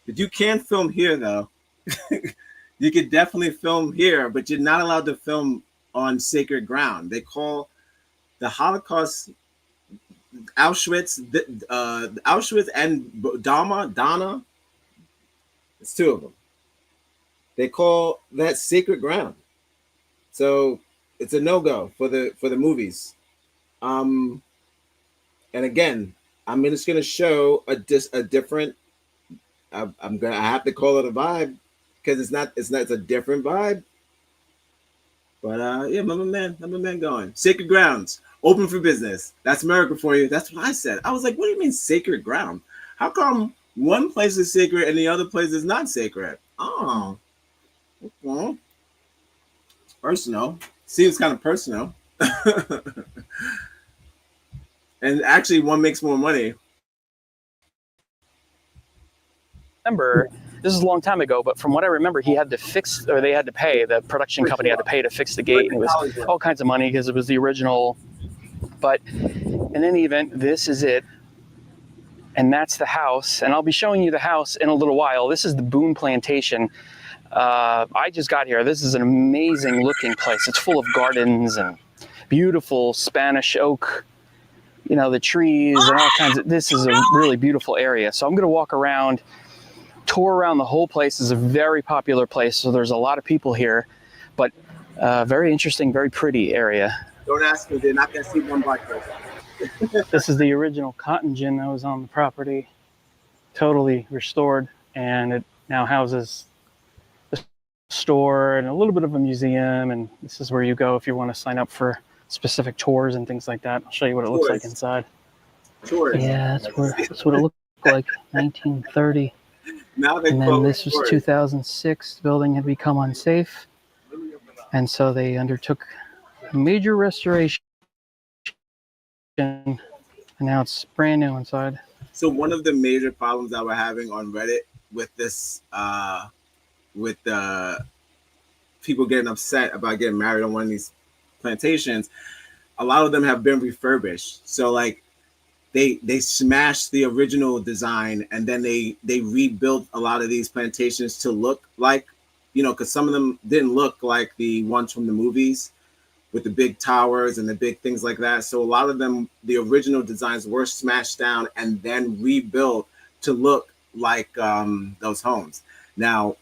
but you can film here though. You could definitely film here, but you're not allowed to film on sacred ground. They call the Holocaust Auschwitz, Auschwitz and Dana. It's two of them. They call that sacred ground, so it's a no-go for the movies. And again, I'm just gonna show a different. I have to call it a vibe because it's a different vibe. But yeah, I'm a man going. Sacred grounds, open for business. That's America for you. That's what I said. I was like, what do you mean sacred ground? How come one place is sacred and the other place is not sacred? Oh, well, personal. Seems kind of personal. And actually, one makes more money. Remember, this is a long time ago, but from what I remember, he had to fix, or they had to pay, the production company had to pay to fix the gate, and it was all kinds of money because it was the original. But in any event, this is it, and that's the house, and I'll be showing you the house in a little while. This is the Boone Plantation. I just got here. This is an amazing looking place. It's full of gardens and beautiful Spanish oak, you know, the trees and all kinds of, this is a really beautiful area. So I'm going to walk around, tour around the whole place. Is a very popular place, so there's a lot of people here, but very interesting, very pretty area. Don't ask me, they're not going to see one black person. This is the original cotton gin that was on the property, totally restored, and it now houses a store and a little bit of a museum, and this is where you go if you want to sign up for specific tours and things like that. I'll show you what it looks like inside. Tours. Yeah, that's what it looked like, 1930. Now they and then this was tours. 2006. The building had become unsafe, and so they undertook a major restoration, and now it's brand new inside. So one of the major problems that we're having on Reddit with this, with people getting upset about getting married on one of these plantations, a lot of them have been refurbished. So like they smashed the original design, and then they rebuilt a lot of these plantations to look like, you know, because some of them didn't look like the ones from the movies with the big towers and the big things like that. So a lot of them, the original designs were smashed down and then rebuilt to look like those homes. Now,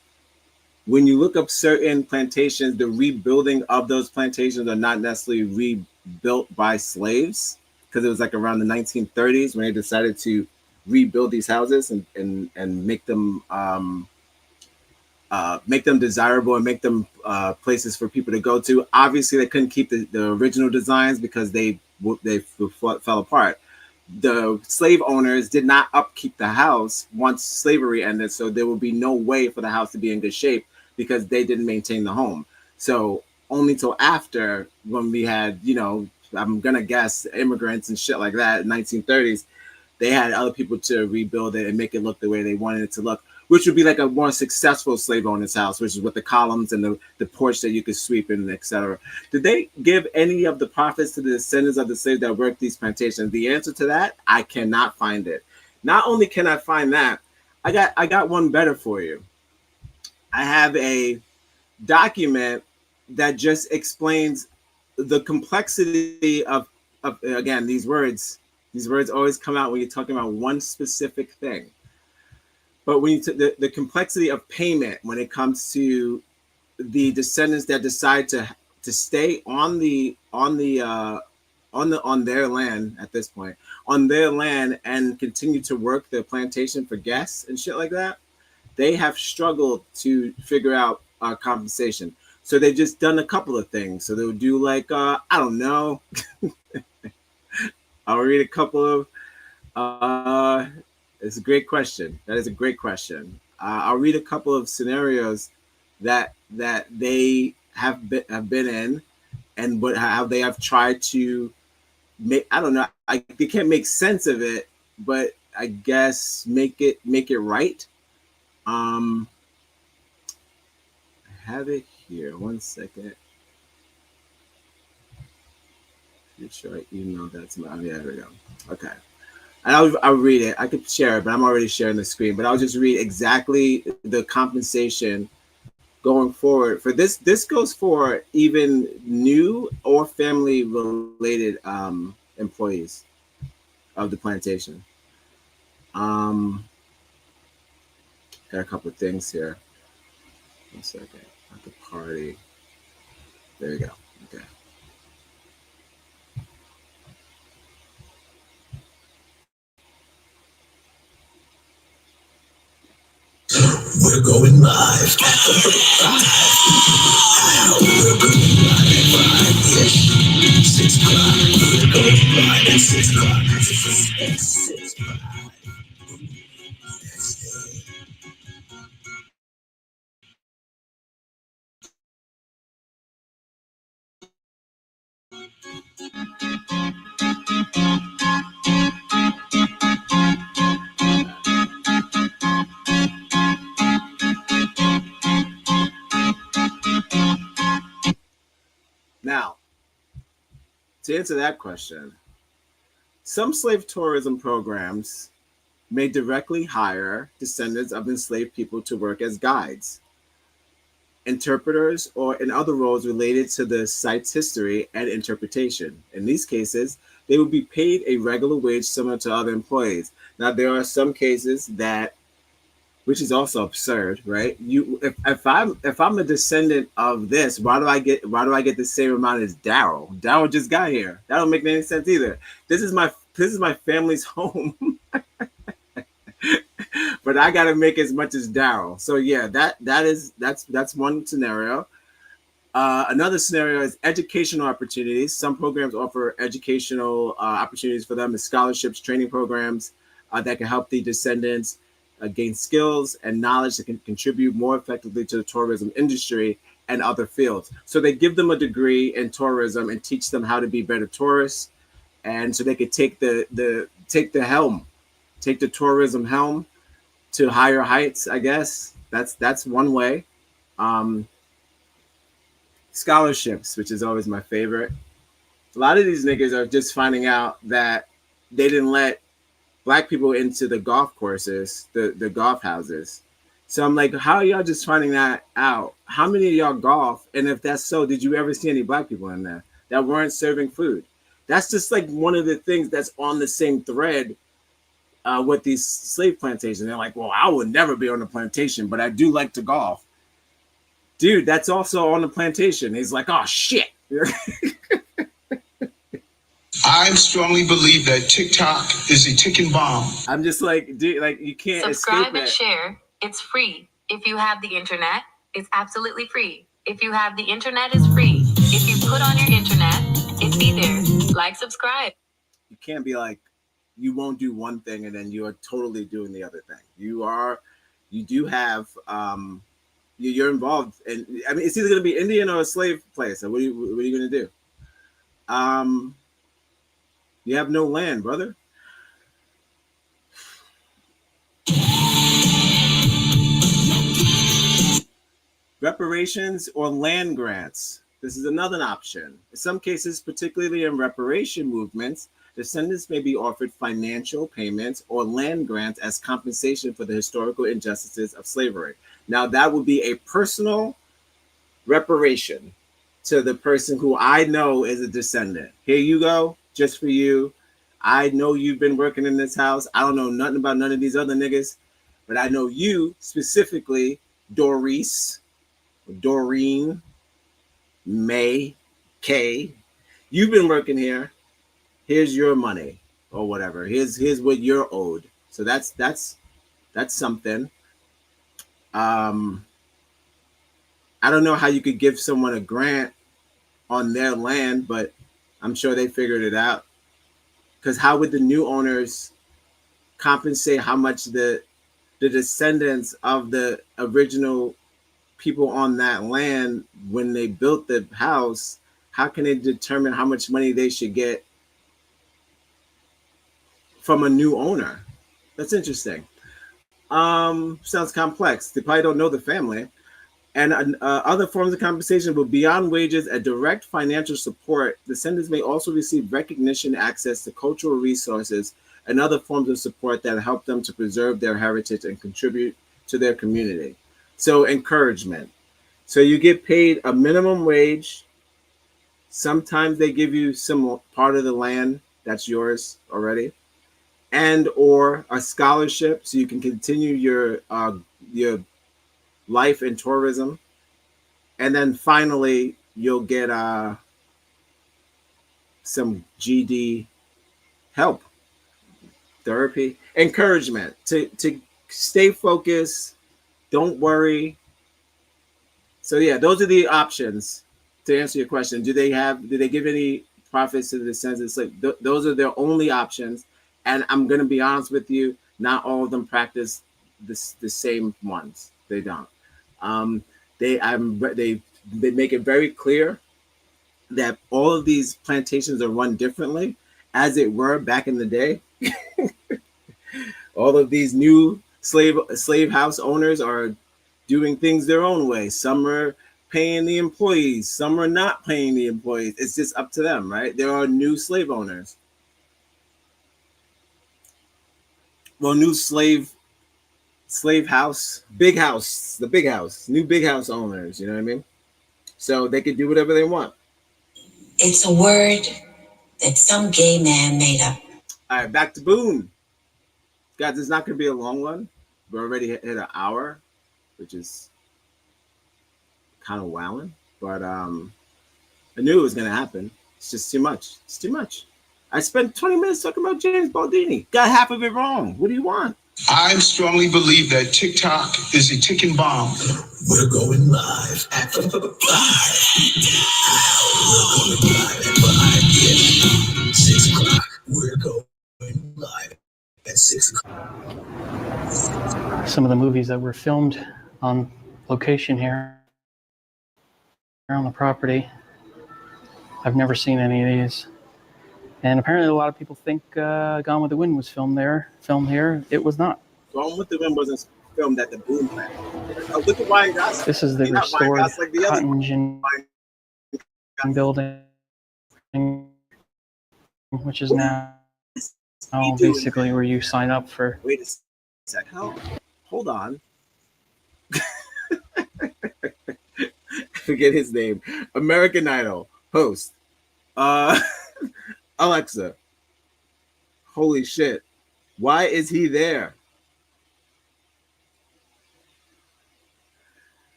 when you look up certain plantations, the rebuilding of those plantations are not necessarily rebuilt by slaves, because it was like around the 1930s when they decided to rebuild these houses and make them desirable and make them places for people to go to. Obviously, they couldn't keep the original designs because they fell apart. The slave owners did not upkeep the house once slavery ended, so there would be no way for the house to be in good shape because they didn't maintain the home. So only till after, when we had, you know, I'm gonna guess immigrants and shit like that in 1930s, they had other people to rebuild it and make it look the way they wanted it to look, which would be like a more successful slave owner's house, which is with the columns and the porch that you could sweep in, etc. Did they give any of the profits to the descendants of the slaves that worked these plantations? The answer to that, I cannot find it. Not only can I find that, I got one better for you. I have a document that just explains the complexity of again, these words always come out when you're talking about one specific thing. But when you the complexity of payment when it comes to the descendants that decide to stay on their land at this point, on their land, and continue to work the plantation for guests and shit like that, they have struggled to figure out compensation. So they've just done a couple of things. So they'll do like I don't know. I'll read a couple of. It's a great question. That is a great question. I'll read a couple of scenarios that they have been in, and how they have tried to make. I don't know. They can't make sense of it, but I guess make it right. I have it here. 1 second. Make sure I emailed that to my. Oh, yeah, there we go. Okay. And I'll read it. I could share it, but I'm already sharing the screen. But I'll just read exactly the compensation going forward for this. This goes for even new or family related employees of the plantation. Got a couple of things here. 1 second. At the party. There you go. Okay. We're going live. We're going live at 5-ish. 6 o'clock. We're going live at 6 o'clock. 6 o'clock. Now, to answer that question, some slave tourism programs may directly hire descendants of enslaved people to work as guides, interpreters, or in other roles related to the site's history and interpretation. In these cases, they would be paid a regular wage similar to other employees. Now, there are some cases that, which is also absurd, right? If I'm a descendant of this, why do I get the same amount as Daryl? Daryl just got here. That don't make any sense either. This is my family's home. But I got to make as much as Daryl. So yeah, that's one scenario. Another scenario is educational opportunities. Some programs offer educational opportunities for them as scholarships, training programs that can help the descendants gain skills and knowledge that can contribute more effectively to the tourism industry and other fields. So they give them a degree in tourism and teach them how to be better tourists, and so they could take the tourism helm to higher heights. I guess that's one way. Scholarships, which is always my favorite. A lot of these niggas are just finding out that they didn't let black people into the golf courses, the golf houses. So I'm like, how are y'all just finding that out? How many of y'all golf? And if that's so, did you ever see any black people in there that weren't serving food? That's just like one of the things that's on the same thread with these slave plantations. They're like, well, I would never be on a plantation, but I do like to golf. Dude, that's also on the plantation. He's like, oh shit. I strongly believe that TikTok is a ticking bomb. I'm just like, dude, like you can't subscribe escape and share. It's free. If you have the internet, it's absolutely free. If you have the internet, it's free. If you put on your internet, it's be there. Like, subscribe. You can't be like, you won't do one thing and then you are totally doing the other thing. You do have, you're involved. And I mean, it's either going to be Indian or a slave place. So what are you going to do? You have no land, brother. Reparations or land grants. This is another option. In some cases, particularly in reparation movements, descendants may be offered financial payments or land grants as compensation for the historical injustices of slavery. Now, that would be a personal reparation to the person who I know is a descendant. Here you go, just for you. I know you've been working in this house. I don't know nothing about none of these other niggas, but I know you specifically, Doris, Doreen, May, Kay. You've been working here. Here's your money or whatever. Here's what you're owed. So that's something. I don't know how you could give someone a grant on their land, but I'm sure they figured it out. Because how would the new owners compensate how much the descendants of the original people on that land, when they built the house, how can they determine how much money they should get from a new owner? That's interesting. Sounds complex. They probably don't know the family. And other forms of compensation will beyond wages and direct financial support. Descendants may also receive recognition, access to cultural resources, and other forms of support that help them to preserve their heritage and contribute to their community. So encouragement. So you get paid a minimum wage. Sometimes they give you some part of the land that's yours already, and or a scholarship so you can continue your life in tourism. And then finally, you'll get some GD help, therapy, encouragement to stay focused. Don't worry. So yeah, those are the options to answer your question. Do they give any profits to the census? Like those are their only options. And I'm gonna be honest with you, not all of them practice the same ones. They don't. Um, they make it very clear that all of these plantations are run differently, as it were back in the day. All of these new slave house owners are doing things their own way. Some are paying the employees, some are not paying the employees. It's just up to them, right? There are new slave owners. Well, new slave house, the big house, new big house owners, you know what I mean? So they could do whatever they want. It's a word that some gay man made up. All right, back to Boone. Guys, it's not going to be a long one. We're already hit an hour, which is kind of wowing. But I knew it was going to happen. It's just too much. It's too much. I spent 20 minutes talking about James Baldini. Got half of it wrong. What do you want? I strongly believe that TikTok is a ticking bomb. We're going live at 5. We're going live at 5. 6 o'clock. We're going live at 6 o'clock. Some of the movies that were filmed on location here on the property. I've never seen any of these. And apparently a lot of people think Gone with the Wind was filmed here. It was not. Gone with the Wind wasn't filmed at the Boone plant. Oh, look at Ryan Gosling. This is the restored cotton gin building, which is now basically where you sign up for. Wait a sec. Hold on. Forget his name. American Idol host. Alexa. Holy shit. Why is he there?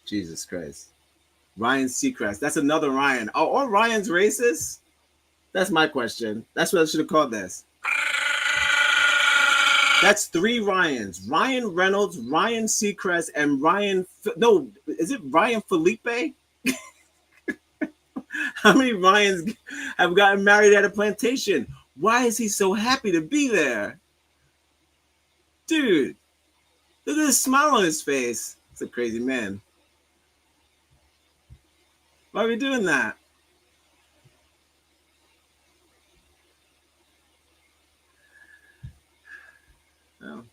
Jesus Christ. Ryan Seacrest. That's another Ryan. Oh, or Ryan's racist? That's my question. That's what I should have called this. That's 3 Ryans. Ryan Reynolds, Ryan Seacrest, and no, is it Ryan Felipe? How many Ryans have gotten married at a plantation? Why is he so happy to be there? Dude, look at the smile on his face. It's a crazy man. Why are we doing that? Well,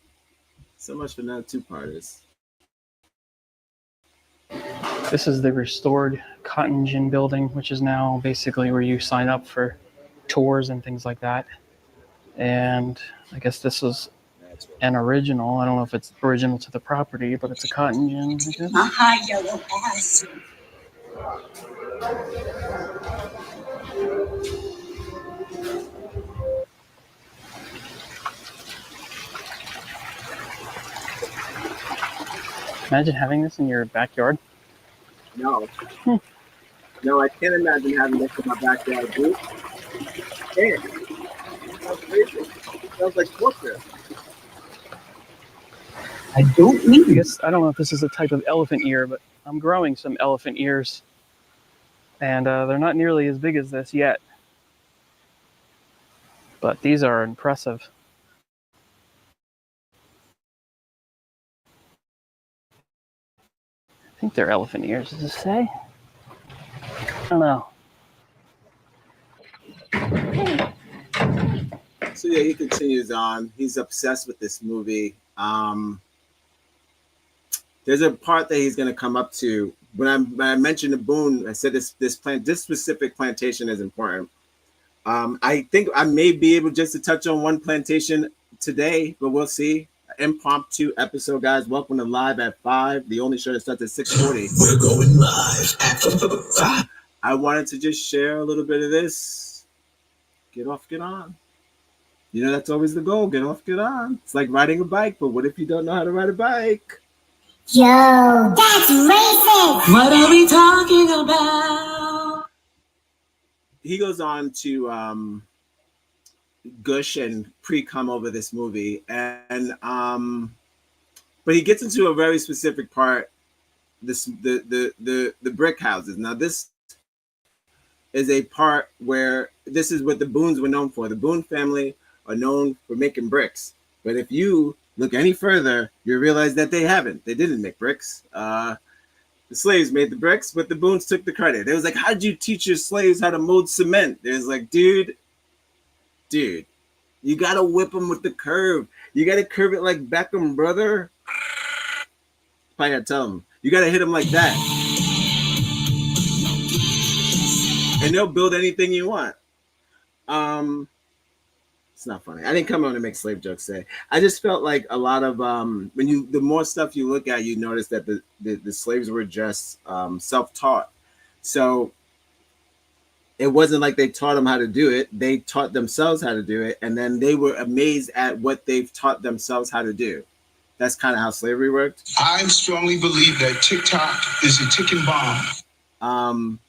so much for now two-parters. This is the restored cotton gin building, which is now basically where you sign up for tours and things like that. And I guess this is an original. I don't know if it's original to the property, but it's a cotton gin. Yellow ass. Imagine having this in your backyard. No. No, I can't imagine having this in my backyard, dude. Damn. Sounds crazy. Sounds like torture. I guess I don't know if this is a type of elephant ear, but I'm growing some elephant ears. And they're not nearly as big as this yet. But these are impressive. I think they're elephant ears. Does it say? I don't know. So yeah, he continues on. He's obsessed with this movie. There's a part that he's going to come up to when I mentioned the Boone. I said this specific plantation is important. I think I may be able just to touch on one plantation today, but we'll see. Impromptu episode, guys. Welcome to Live at 5, the only show that starts at 6:40. We're going live at 5. I wanted to just share a little bit of this. Get off, get on. You know, that's always the goal. Get off, get on. It's like riding a bike, but what if you don't know how to ride a bike? Yo, that's racist! What are we talking about? He goes on to gush and pre-cum over this movie, and but he gets into a very specific part. The brick houses. Now this is a part where this is what the Boones were known for. The Boone family are known for making bricks, but if you look any further, you realize that they haven't. They didn't make bricks. The slaves made the bricks, but the Boones took the credit. It was like, how'd you teach your slaves how to mold cement? There's like, dude, you gotta whip them with the curve. You gotta curve it like Beckham, brother. Probably gotta tell them. You gotta hit them like that. And they'll build anything you want. It's not funny. I didn't come on to make slave jokes today. I just felt like a lot of the more stuff you look at, you notice that the slaves were just self-taught. So it wasn't like they taught them how to do it. They taught themselves how to do it, and then they were amazed at what they've taught themselves how to do. That's kind of how slavery worked. I strongly believe that TikTok is a ticking bomb.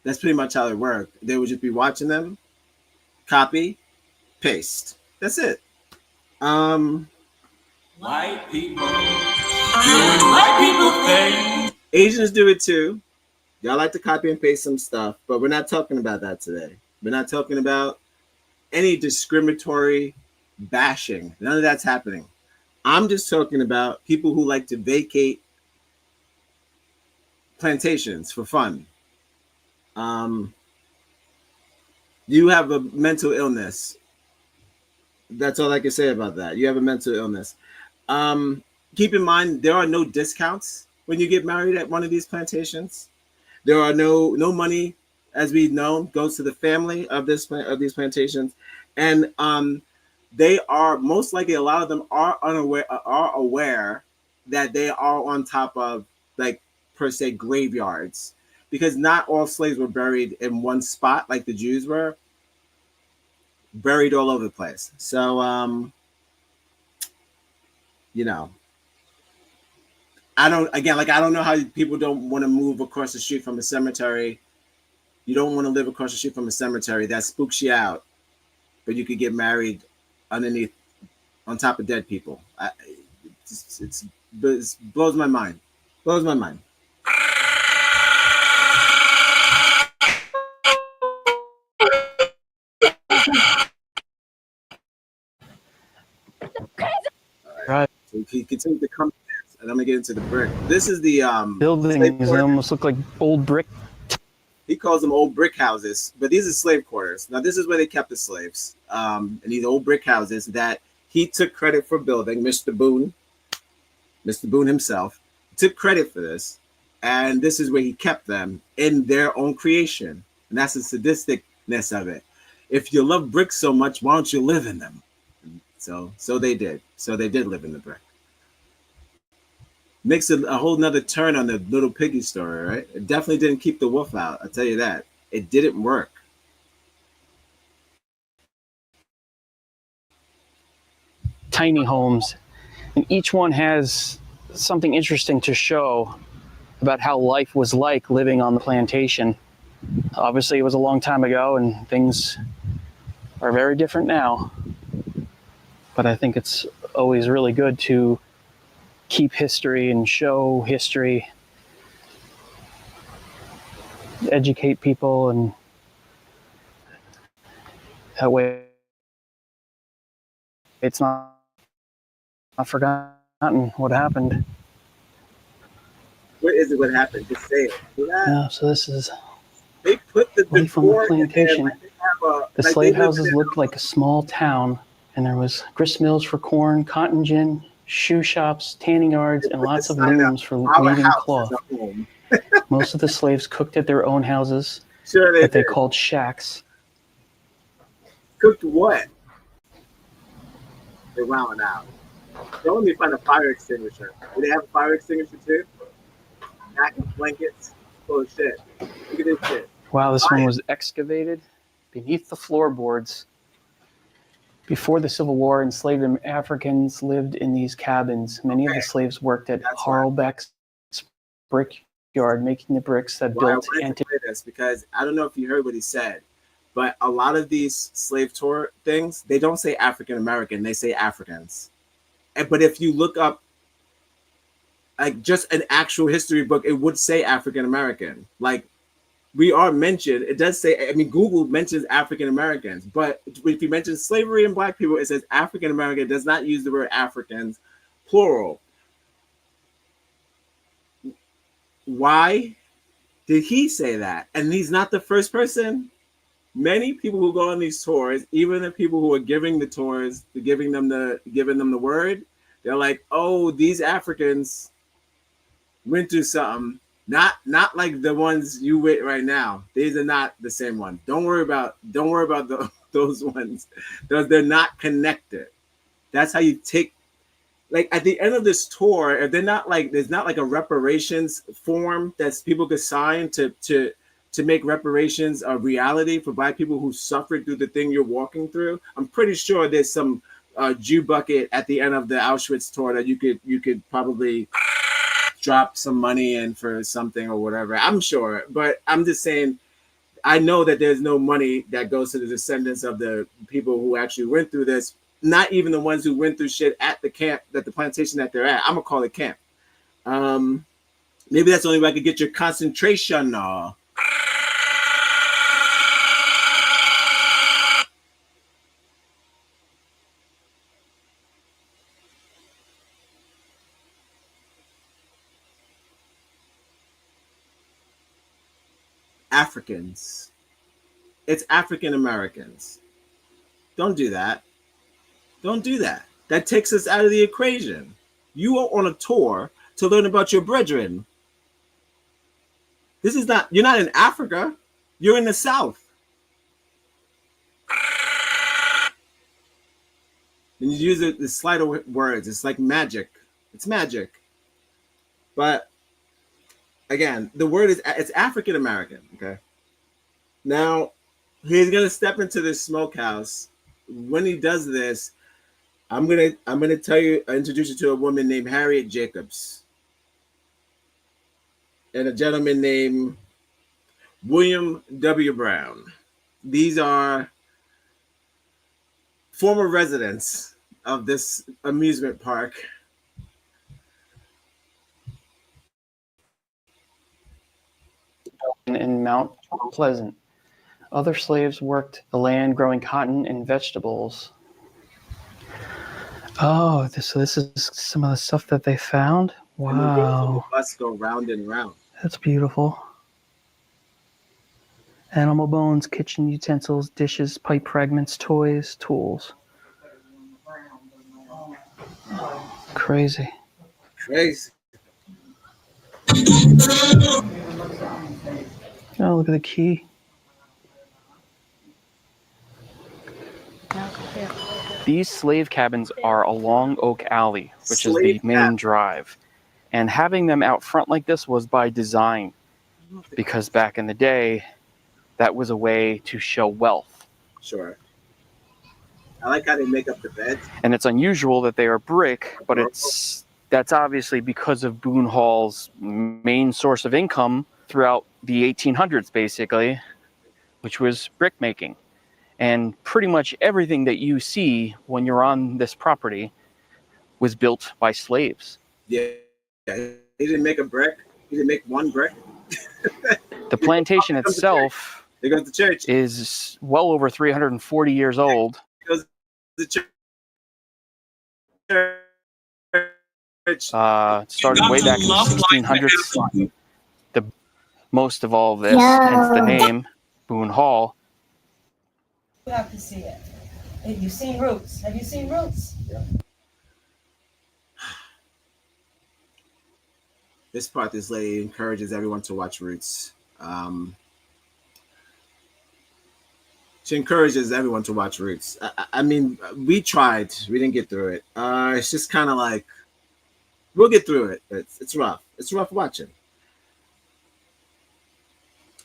That's pretty much how it worked. They would just be watching them, copy, paste. That's it. White people doing white people things. Asians do it too. Y'all like to copy and paste some stuff, but we're not talking about that today. We're not talking about any discriminatory bashing. None of that's happening. I'm just talking about people who like to vacate plantations for fun. You have a mental illness. That's all I can say about that. You have a mental illness. Keep in mind, there are no discounts when you get married at one of these plantations. There are no money, as we've known, goes to the family of these plantations, and they are most likely, a lot of them are aware that they are on top of, like, per se, graveyards, because not all slaves were buried in one spot like the Jews were, buried all over the place. So you know, I don't know how people don't want to move across the street from a cemetery. You don't want to live across the street from a cemetery. That spooks you out. But you could get married underneath, on top of dead people. It blows my mind. Blows my mind. Right. So he continues to come, and I'm gonna get into the brick. This is the Buildings, they almost look like old brick. He calls them old brick houses, but these are slave quarters. Now, this is where they kept the slaves. And these old brick houses that he took credit for building. Mr. Boone himself took credit for this. And this is where he kept them in their own creation. And that's the sadisticness of it. If you love bricks so much, why don't you live in them? So they did. So they did live in the brick. Makes a whole nother turn on the little piggy story, right? It definitely didn't keep the wolf out. I'll tell you that. It didn't work. Tiny homes, and each one has something interesting to show about how life was like living on the plantation. Obviously, it was a long time ago, and things are very different now. But I think it's always really good to keep history and show history, educate people, and that way it's not forgotten what happened. What is it? What happened? Just say it. Yeah, so this is They put the Life on the decor in there, plantation. like they have The like slave they live houses in looked like a small town, and there was grist mills for corn, cotton gin, shoe shops, tanning yards, and put lots the of sign up. looms for Our weaving house cloth. is a home. Most of the slaves cooked at their own houses Sure that they did. called shacks. Cooked what? They're wilding out. Don't let me find a fire extinguisher. Do they have a fire extinguisher too? Packing blankets. Full of shit. Look at this shit. Wow, this one was excavated beneath the floorboards. Before the Civil War, enslaved Africans lived in these cabins. Many of the slaves worked at Harlbeck's brickyard, making the bricks that Why I built wanted to play this because I don't know if you heard what he said, but a lot of these slave tour things, they don't say African American, they say Africans. But if you look up like just an actual history book, it would say African American. Like we are mentioned, it does say, I mean, Google mentions African Americans, but if you mention slavery and black people, it says African American. It does not use the word Africans, plural. Why did he say that? And he's not the first person. Many people who go on these tours, even the people who are giving the tours, giving them the word, they're like, oh, these Africans went through something. Not like the ones you with right now. These are not the same ones. Don't worry about those ones. They're not connected. That's how you take. Like at the end of this tour, if they're not like, there's not like a reparations form that people could sign to make reparations a reality for black people who suffered through the thing you're walking through. I'm pretty sure there's some Jew bucket at the end of the Auschwitz tour that you could probably drop some money in for something or whatever. I'm sure, but I'm just saying, I know that there's no money that goes to the descendants of the people who actually went through this. Not even the ones who went through shit at the camp, that the plantation that they're at. I'm gonna call it camp. Maybe that's the only way I could get your concentration. Africans. It's African Americans. Don't do that. Don't do that. That takes us out of the equation. You are on a tour to learn about your brethren. This is not, you're not in Africa. You're in the South. And you use the sleight of words. It's like magic. It's magic. But again, the word is, it's African American. Okay. Now he's gonna step into this smokehouse. When he does this, I'm gonna introduce you to a woman named Harriet Jacobs and a gentleman named William W. Brown. These are former residents of this amusement park. In Mount Pleasant. Other slaves worked the land growing cotton and vegetables. Oh, so this is some of the stuff that they found? Wow. The bus go round and round. That's beautiful. Animal bones, kitchen utensils, dishes, pipe fragments, toys, tools. Crazy. Crazy. Oh, look at the key. These slave cabins are along Oak Alley, which is the main drive. And having them out front like this was by design, because back in the day, that was a way to show wealth. Sure. I like how they make up the beds. And it's unusual that they are brick, but that's obviously because of Boone Hall's main source of income throughout the 1800s, basically, which was brick making. And pretty much everything that you see when you're on this property was built by slaves. Yeah. He didn't make a brick. He didn't make one brick. The plantation itself is well over 340 years old. Started way back in the 1600s. most of all this, hence the name, Boone Hall. You have to see it. You've seen Roots. Have you seen Roots? Yeah. This part, this lady encourages everyone to watch Roots. She encourages everyone to watch Roots. I mean, we tried. We didn't get through it. It's just kind of like, we'll get through it. It's rough. It's rough watching.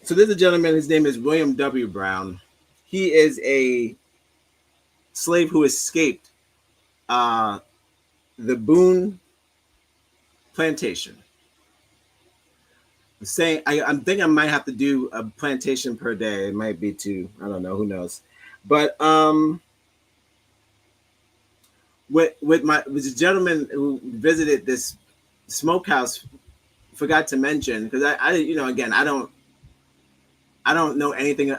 So there's a gentleman. His name is William W. Brown. He is a slave who escaped the Boone plantation. I'm saying I'm thinking I might have to do a plantation per day. It might be two. I don't know. Who knows? But with a gentleman who visited this smokehouse, forgot to mention, because I again, I don't know anything.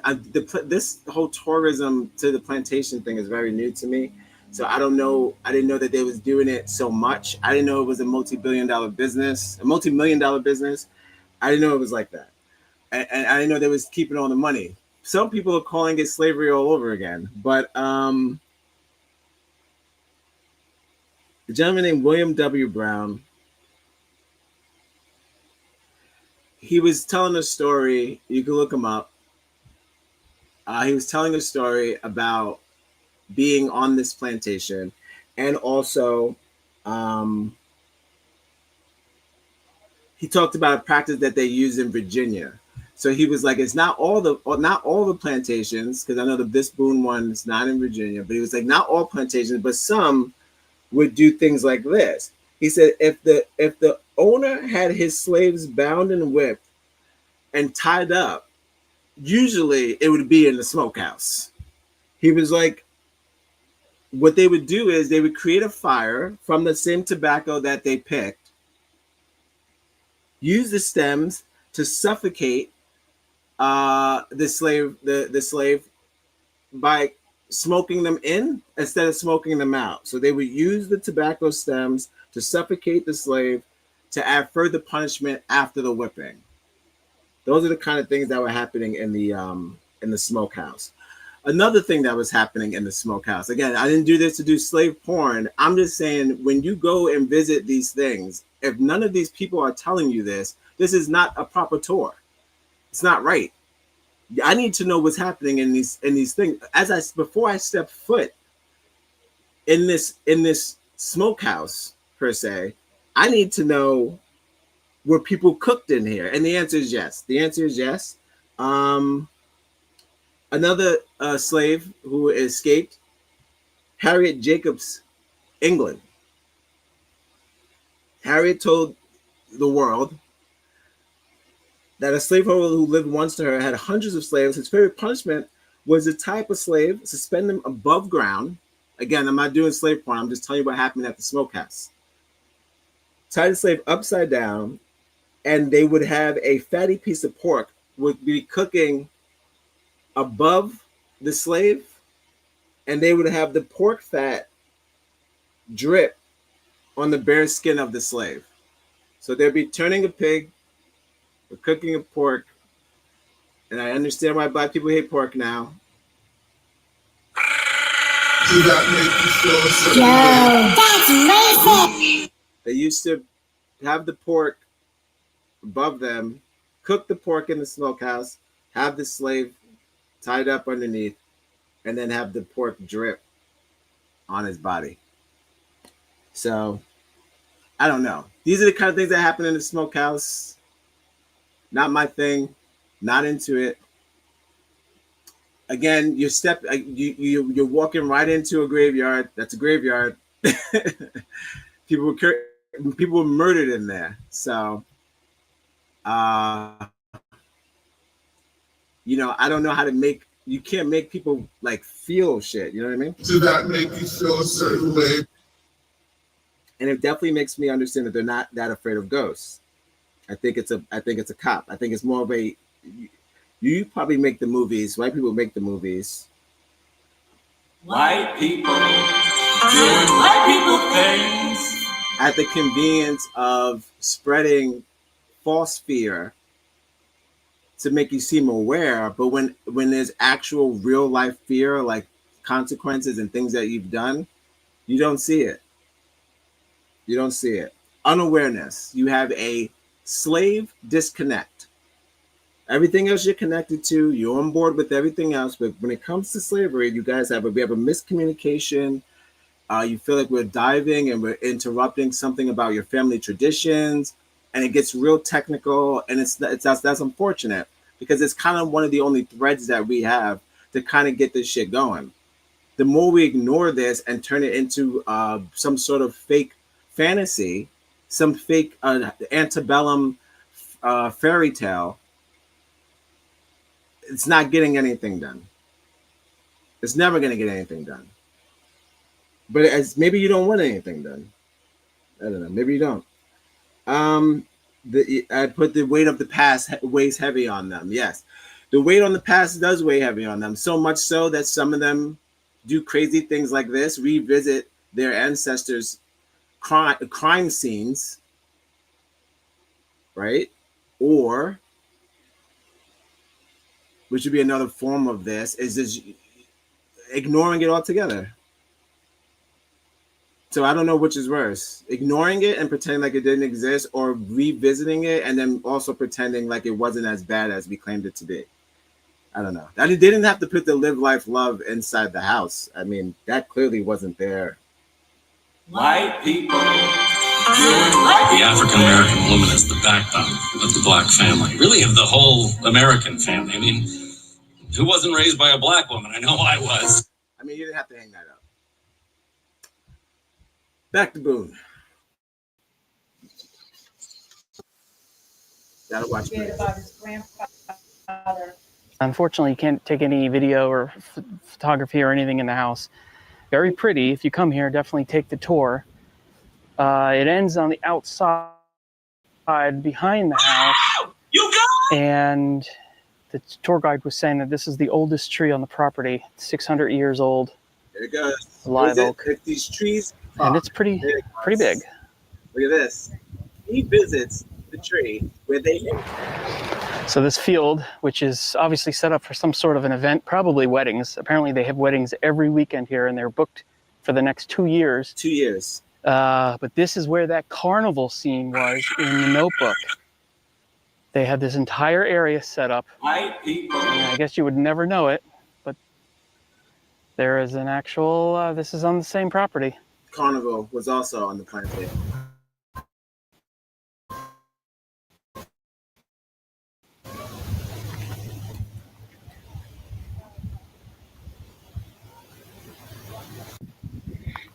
This whole tourism to the plantation thing is very new to me. So I don't know. I didn't know that they was doing it so much. I didn't know it was a multi-million dollar business. I didn't know it was like that. And I didn't know they was keeping all the money. Some people are calling it slavery all over again. But the gentleman named William W. Brown, he was telling a story. You can look him up. He was telling a story about being on this plantation, and also he talked about a practice that they use in Virginia. So he was like, it's not all the plantations, because I know this Boone one is not in Virginia, but he was like, not all plantations, but some would do things like this. He said, if the owner had his slaves bound and whipped and tied up, usually it would be in the smokehouse. He was like, what they would do is they would create a fire from the same tobacco that they picked, use the stems to suffocate the slave by smoking them in instead of smoking them out. So they would use the tobacco stems to suffocate the slave to add further punishment after the whipping. Those are the kind of things that were happening in the smokehouse. Another thing that was happening in the smokehouse, again, I didn't do this to do slave porn. I'm just saying, when you go and visit these things, if none of these people are telling you this is not a proper tour. It's not right. I need to know what's happening in these things. Before I step foot in this smokehouse per se, I need to know, were people cooked in here? And the answer is yes. The answer is yes. Another slave who escaped, Harriet Jacobs, England. Harriet told the world that a slaveholder who lived once to her had hundreds of slaves. His favorite punishment was to tie up a slave, suspend them above ground. Again, I'm not doing slave porn. I'm just telling you what happened at the smokehouse. Tie the slave upside down, and they would have a fatty piece of pork would be cooking above the slave, and they would have the pork fat drip on the bare skin of the slave. So they'd be turning a pig, or cooking a pork, and I understand why Black people hate pork now. Do that make you feel a certain way? They used to have the pork above them, cook the pork in the smokehouse, have the slave tied up underneath, and then have the pork drip on his body. So, I don't know. These are the kind of things that happen in the smokehouse. Not my thing. Not into it. Again, you're walking right into a graveyard. That's a graveyard. People were murdered in there. So, I don't know how to make. You can't make people like feel shit. You know what I mean? Do that make you feel a certain way? And it definitely makes me understand that they're not that afraid of ghosts. I think it's a cop. I think it's more of a. You probably make the movies. White people make the movies. White people doing white people things At the convenience of spreading false fear to make you seem aware, but when there's actual real life fear, like consequences and things that you've done, you don't see it. You don't see it. Unawareness. You have a slave disconnect. Everything else you're connected to, you're on board with everything else, but when it comes to slavery, we have a miscommunication. You feel like we're diving and we're interrupting something about your family traditions, and it gets real technical, and that's unfortunate, because it's kind of one of the only threads that we have to kind of get this shit going. The more we ignore this and turn it into some sort of fake fantasy, some fake antebellum fairy tale, it's not getting anything done. It's never going to get anything done. But maybe you don't want anything done. I don't know. Maybe you don't. I put the weight of the past weighs heavy on them. Yes, the weight on the past does weigh heavy on them. So much so that some of them do crazy things like this, revisit their ancestors' crime scenes, right? Or, which would be another form of this, is just ignoring it altogether. So I don't know which is worse, ignoring it and pretending like it didn't exist, or revisiting it and then also pretending like it wasn't as bad as we claimed it to be. I don't know. They didn't have to put the live, life, love inside the house. I mean, that clearly wasn't there. White people. The African American woman is the backbone of the black family, really of the whole American family. I mean, who wasn't raised by a black woman? I know I was. I mean, you didn't have to hang that up. Back to Boone. Gotta watch About his grandfather. Unfortunately, you can't take any video or photography or anything in the house. Very pretty. If you come here, definitely take the tour. It ends on the outside behind the house. You got it! And the tour guide was saying that this is the oldest tree on the property, 600 years old. There it goes. Live oak. If these trees, and it's pretty big. Look at this. He visits the tree where they live. So this field, which is obviously set up for some sort of an event, probably weddings. Apparently they have weddings every weekend here, and they're booked for the next 2 years. 2 years. But this is where that carnival scene was in the Notebook. They had this entire area set up. White people. And I guess you would never know it, but there is an actual, this is on the same property. Carnival was also on the plantation.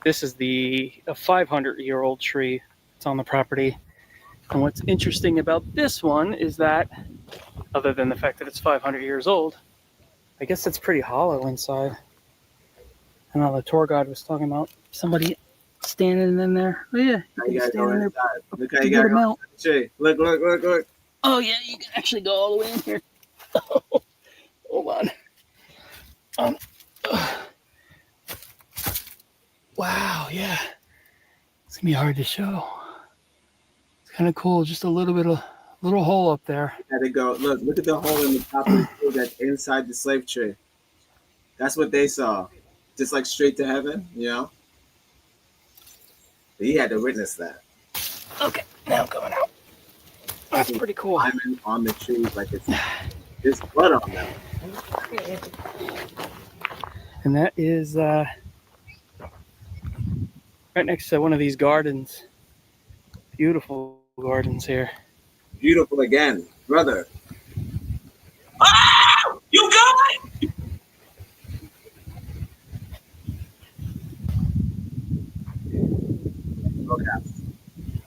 This is a 500-year-old tree. It's on the property. And what's interesting about this one is that, other than the fact that it's 500 years old, I guess it's pretty hollow inside. I know the tour guide was talking about somebody standing in there. Oh yeah, you can stand in there. Look how you got to tree. Look. Oh yeah, you can actually go all the way in here. Hold on. Wow, yeah. It's gonna be hard to show. It's kind of cool. Just a little hole up there. Had to go. Look at the hole in the top of the tree that's inside the slave tree. That's what they saw. Just like straight to heaven, you know? But he had to witness that. Okay, now I'm coming out. That's pretty cool. Climbing on the trees like there's blood on them. And that is right next to one of these gardens. Beautiful gardens here. Beautiful again, brother. Oh, you got it! Okay.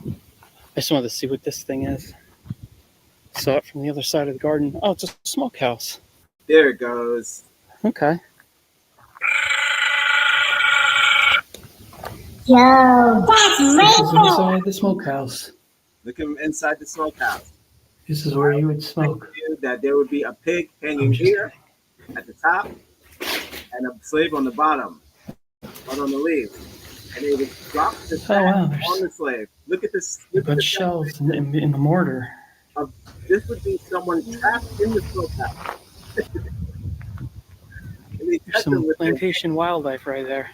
I just wanted to see what this thing is. Saw it from the other side of the garden. Oh, it's a smokehouse. There it goes. Okay. Yo, that's This is inside the smokehouse. Look inside the smokehouse. This is where you would smoke. That there would be a pig hanging here at the top and a slave on the bottom, right on the leaves. And they would drop the on the slave. Look at this. A bunch of shells in the mortar. This would be someone trapped in the smokehouse. And they There's touch them some with their plantation wildlife right there.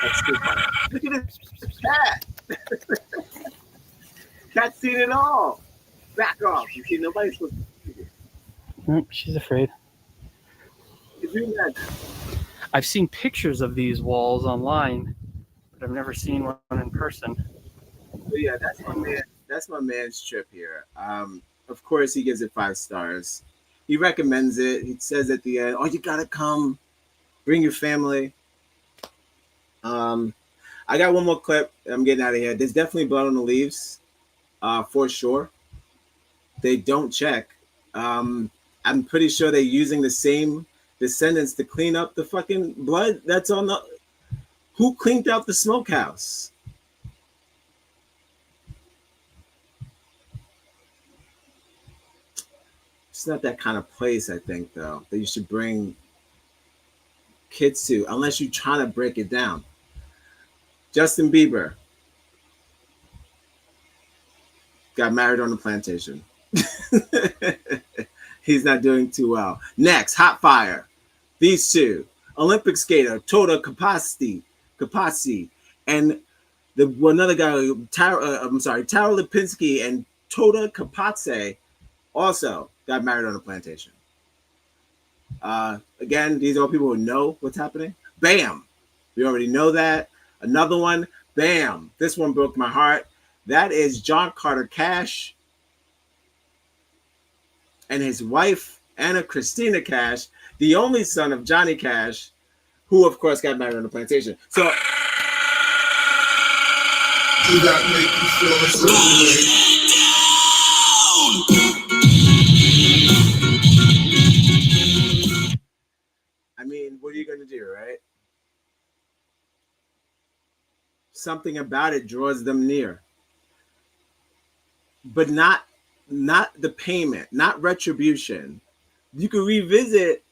That's too funny. Look at this cat. Cat's seen it all. Back off. You see, nobody's supposed to see you. Nope, she's afraid. Could you imagine? I've seen pictures of these walls online, but I've never seen one in person. So yeah, that's my man. That's my man's trip here. Of course, he gives it 5 stars. He recommends it. He says at the end, "Oh, you gotta come. Bring your family." I got one more clip. I'm getting out of here. There's definitely blood on the leaves, for sure. They don't check. I'm pretty sure they're using the same descendants to clean up the fucking blood that's on the. Who cleaned out the smokehouse? It's not that kind of place, I think, though, that you should bring kids to, unless you're trying to break it down. Justin Bieber got married on the plantation. He's not doing too well. Next, hot fire. These two, Olympic skater Tota Kapasi, and another guy, Tara Lipinski and Tota Kapase, also got married on a plantation. Again, these are all people who know what's happening. Bam! We already know that. Another one, bam! This one broke my heart. That is John Carter Cash and his wife, Anna Christina Cash, the only son of Johnny Cash, who, of course, got married on the plantation. So, Do that make you feel a certain way? I mean, what are you going to do, right? Something about it draws them near. But not the payment, not retribution. You can revisit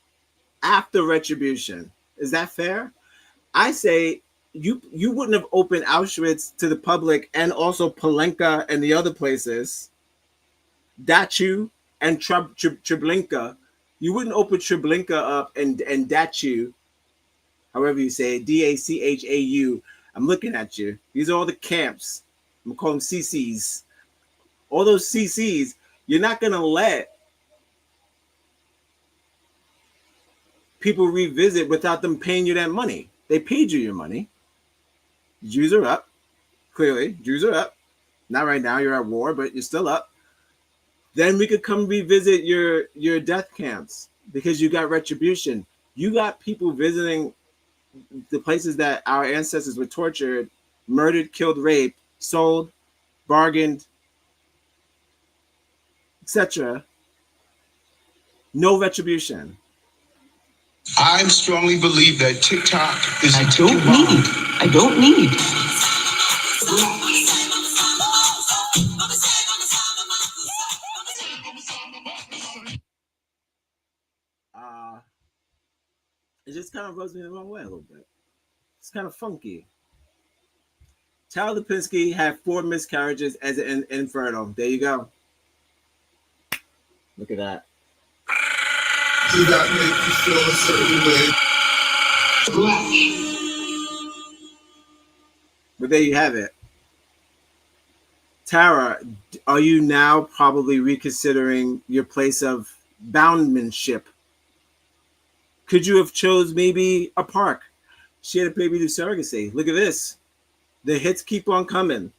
after retribution. Is that fair? I say you wouldn't have opened Auschwitz to the public and also Palenka and the other places, Dachu and Treblinka. You wouldn't open Treblinka up and Dachu, however you say it, Dachau. I'm looking at you. These are all the camps. I'm gonna call them CCs. All those CCs, you're not gonna let people revisit without them paying you that money. They paid you your money. Jews are up. Clearly, Jews are up. Not right now, you're at war, but you're still up. Then we could come revisit your death camps because you got retribution. You got people visiting the places that our ancestors were tortured, murdered, killed, raped, sold, bargained, etc. No retribution. I strongly believe that TikTok is a I ticking bomb. don't need. It just kind of rubs me the wrong way a little bit. It's kind of funky. Tara Lipinski had 4 miscarriages as an infertile. There you go. Look at that. Do that make you feel a certain way? But there you have it. Tara, are you now probably reconsidering your place of boundmanship? Could you have chose maybe a park? She had a baby through surrogacy. Look at this. The hits keep on coming.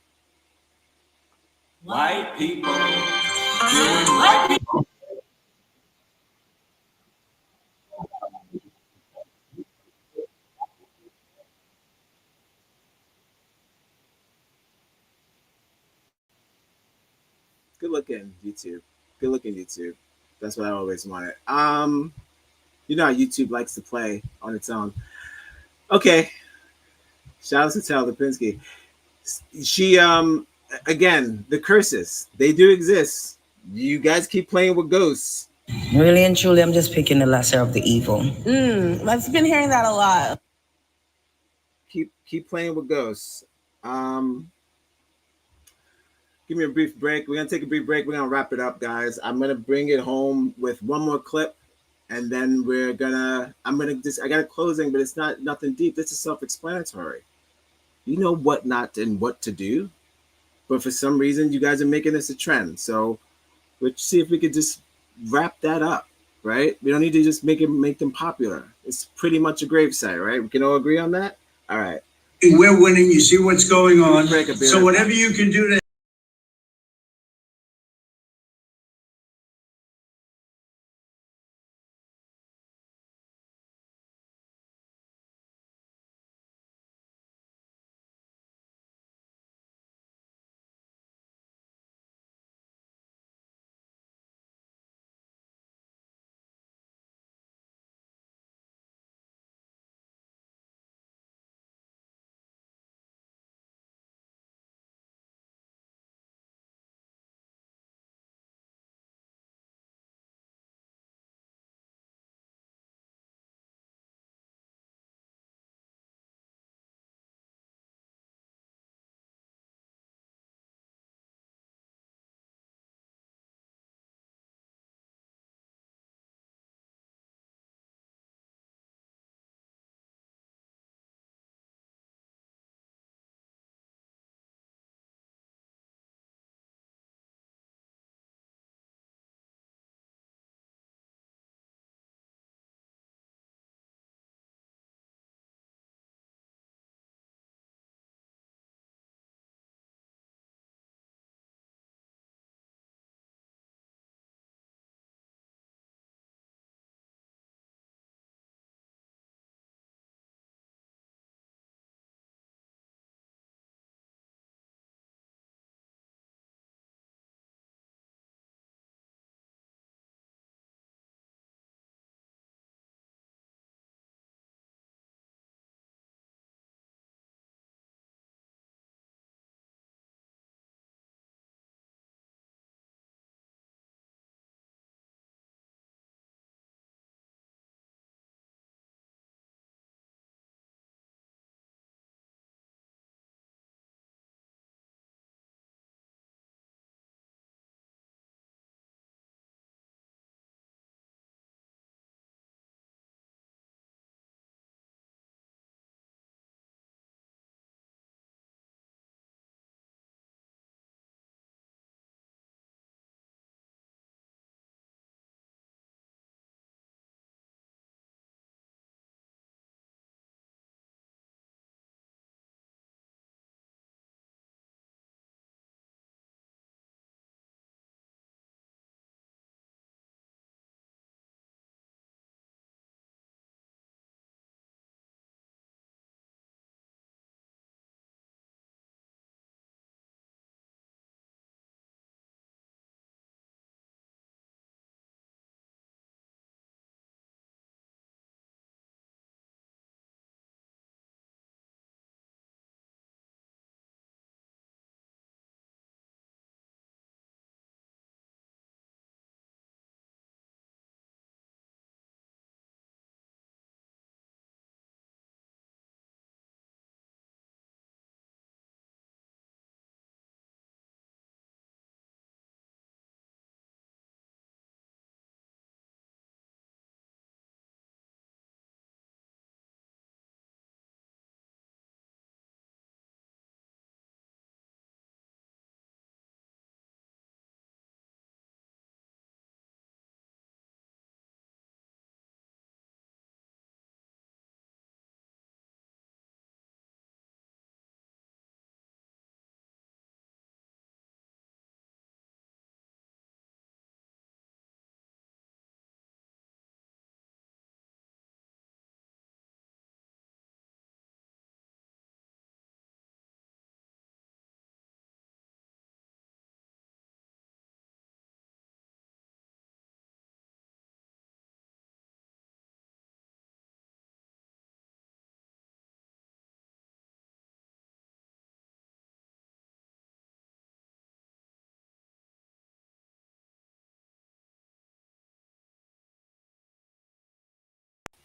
White people doing white people. Good looking YouTube. Good looking YouTube. That's what I always wanted. You know how YouTube likes to play on its own. Okay. Shout out to Tara Lipinski. She again, the curses, they do exist. You guys keep playing with ghosts. Really and truly, I'm just picking the lesser of the evil. I've been hearing that a lot. Keep playing with ghosts. Give me a brief break. We're gonna take a brief break. We're gonna wrap it up, guys. I'm gonna bring it home with one more clip, and then I got a closing, but it's nothing deep. This is self-explanatory. You know what not and what to do, but for some reason you guys are making this a trend. So let's see if we could just wrap that up, right? We don't need to just make them popular. It's pretty much a gravesite, right? We can all agree on that. All right. We're winning. You see what's going on. Break a beer. So whatever you can do to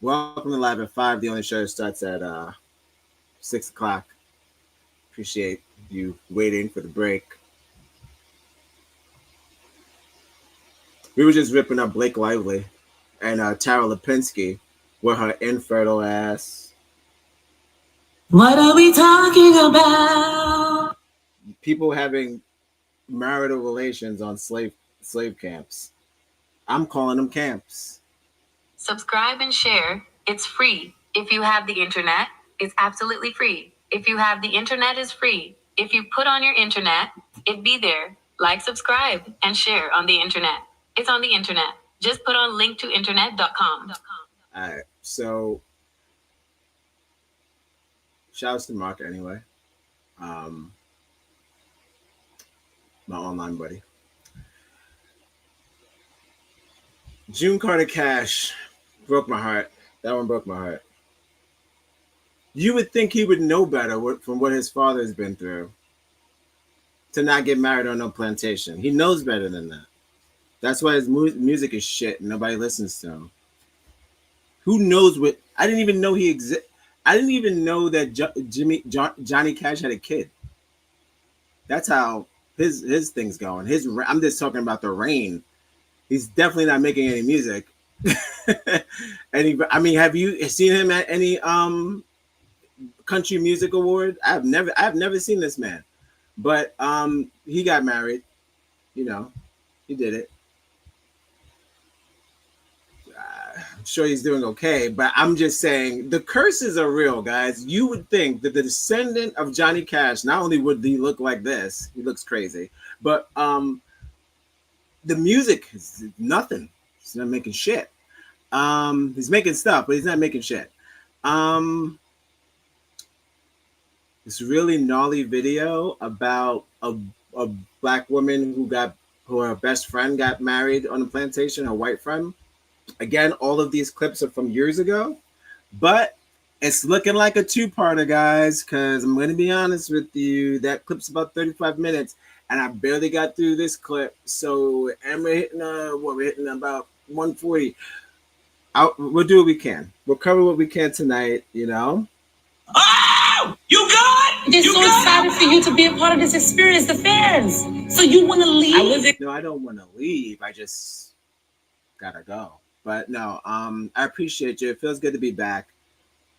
Welcome to Live at 5. The only show that starts at 6 o'clock. Appreciate you waiting for the break. We were just ripping up Blake Lively and Tara Lipinski with her infertile ass. What are we talking about? People having marital relations on slave camps. I'm calling them camps. Subscribe and share. It's free. If you have the internet, it's absolutely free. If you have the internet, it's free. If you put on your internet, it'd be there. Like, subscribe, and share on the internet. It's on the internet. Just put on link to internet.com. All right. So, shouts to Mark anyway. My online buddy. June Carter Cash broke my heart. That one broke my heart. You would think he would know better from what his father has been through to not get married on no plantation. He knows better than that. That's why his music is shit and nobody listens to him. Who knows what? I didn't even know he exist. I didn't even know that Johnny Cash had a kid. That's how his thing's going. I'm just talking about the reign. He's definitely not making any music. Have you seen him at any country music award? I've never seen this man. But he got married. You know, he did it. I'm sure he's doing okay, but I'm just saying the curses are real, guys. You would think that the descendant of Johnny Cash, not only would he look like this, he looks crazy, but the music is nothing. He's not making shit. He's making stuff, but he's not making shit. This really gnarly video about a black woman who her best friend got married on a plantation, her white friend. Again, all of these clips are from years ago, but it's looking like a two-parter, guys, because I'm going to be honest with you. That clip's about 35 minutes, and I barely got through this clip. So, and we're hitting about 140. We'll do what we can. We'll cover what we can tonight, you know. Oh, you good? It's so excited for you to be a part of this experience, the fans. So you want to leave? No, I don't want to leave. I just gotta go. But no, I appreciate you. It feels good to be back.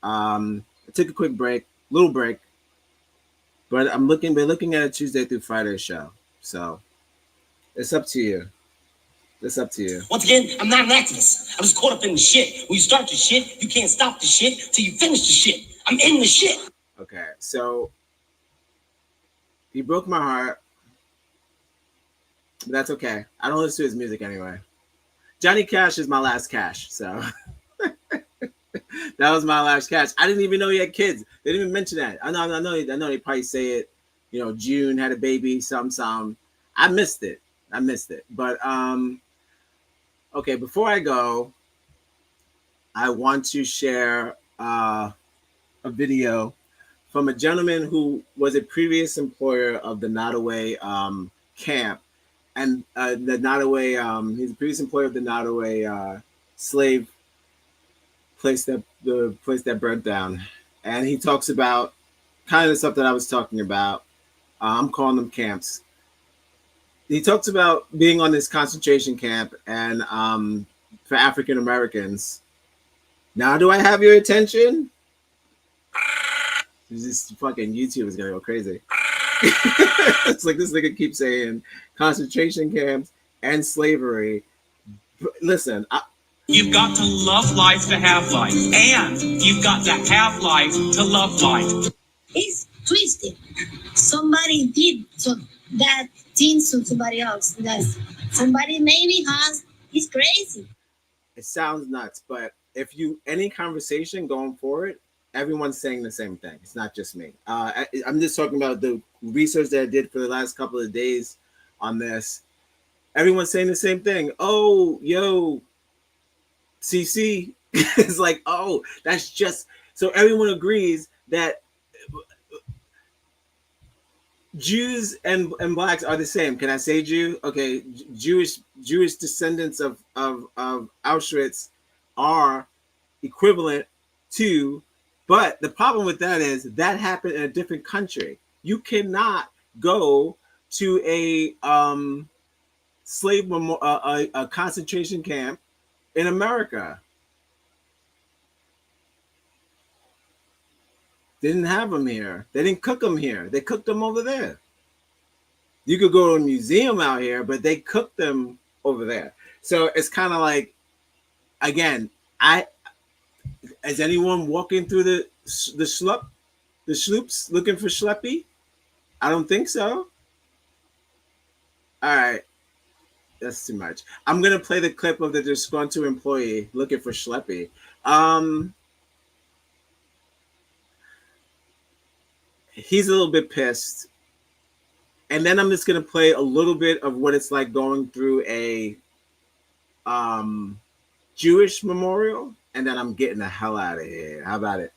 I took a quick little break, but we're looking at a Tuesday through Friday show. So it's up to you. It's up to you. Once again, I'm not an activist. I'm just caught up in the shit. When you start the shit, you can't stop the shit till you finish the shit. I'm in the shit. Okay, so he broke my heart. But that's okay. I don't listen to his music anyway. Johnny Cash is my last cash, so that was my last cash. I didn't even know he had kids. They didn't even mention that. I know they probably say it. You know, June had a baby, some. I missed it. But okay, before I go, I want to share a video from a gentleman who was a previous employer of the Nottoway camp. And the Nottoway, he's a previous employee of the Nottoway slave place that burnt down. And he talks about kind of the stuff that I was talking about. I'm calling them camps. He talks about being on this concentration camp and for African Americans. Now, do I have your attention? This fucking YouTube is gonna go crazy. It's like this nigga keeps saying concentration camps and slavery. Listen, you've got to love life to have life, and you've got to have life to love life. It's twisted. Somebody did that thing to somebody else. That somebody maybe has. It's crazy. It sounds nuts, but if any conversation going forward, everyone's saying the same thing. It's not just me. I'm just talking about the research that I did for the last couple of days on this. Everyone's saying the same thing. Oh, yo, CC is like, oh, that's just so everyone agrees that Jews and blacks are the same. Can I say Jew? Okay, Jewish descendants of Auschwitz are equivalent to, but the problem with that is that happened in a different country. You cannot go to a a concentration camp in America. They didn't have them here. They didn't cook them here. They cooked them over there. You could go to a museum out here, but they cooked them over there. So it's kind of like, again, is anyone walking through the sloops looking for Schleppy? I don't think so. All right. That's too much. I'm going to play the clip of the disgruntled employee looking for Schleppy. He's a little bit pissed. And then I'm just going to play a little bit of what it's like going through a Jewish memorial. And then I'm getting the hell out of here. How about it?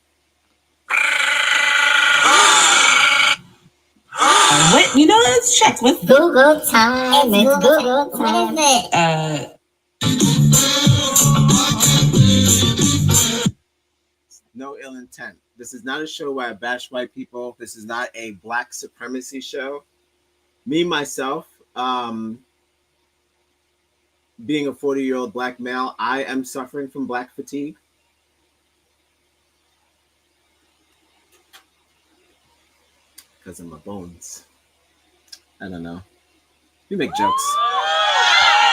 What? You know, let's check with Google time. It's Google time. What is it? No ill intent. This is not a show where I bash white people. This is not a black supremacy show. Me, myself, being a 40-year-old black male, I am suffering from black fatigue. Because of my bones. I don't know. You make jokes.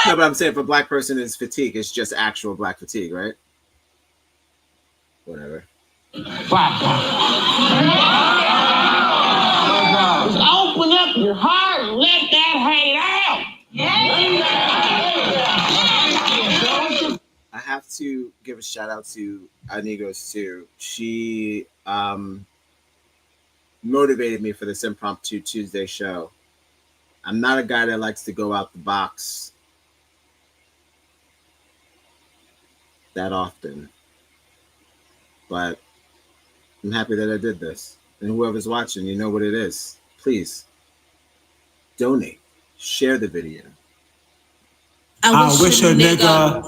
No, but I'm saying for a black person, it's fatigue. It's just actual black fatigue, right? Whatever. Black. Just open up your heart and let that hate out. I have to give a shout out to Anigos too. She motivated me for this impromptu Tuesday show. I'm not a guy that likes to go out the box that often, but I'm happy that I did this. And whoever's watching, you know what it is. Please donate, share the video. I wish a nigga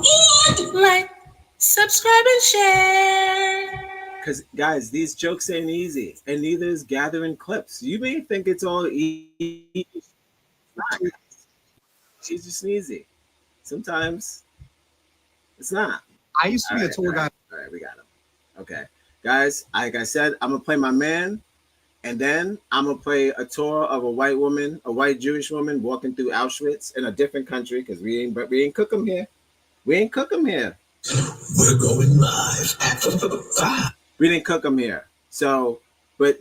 like, subscribe, and share. Because, guys, these jokes ain't easy, and neither is gathering clips. You may think it's all easy. It's not. It's just easy. Sometimes it's not. I used to be a tour guide. All right, we got him. Okay. Guys, like I said, I'm going to play my man, and then I'm going to play a tour of a white woman, a white Jewish woman walking through Auschwitz in a different country, because we ain't cook them here. We ain't cook them here. We're going live at 5. We didn't cook them here. So, but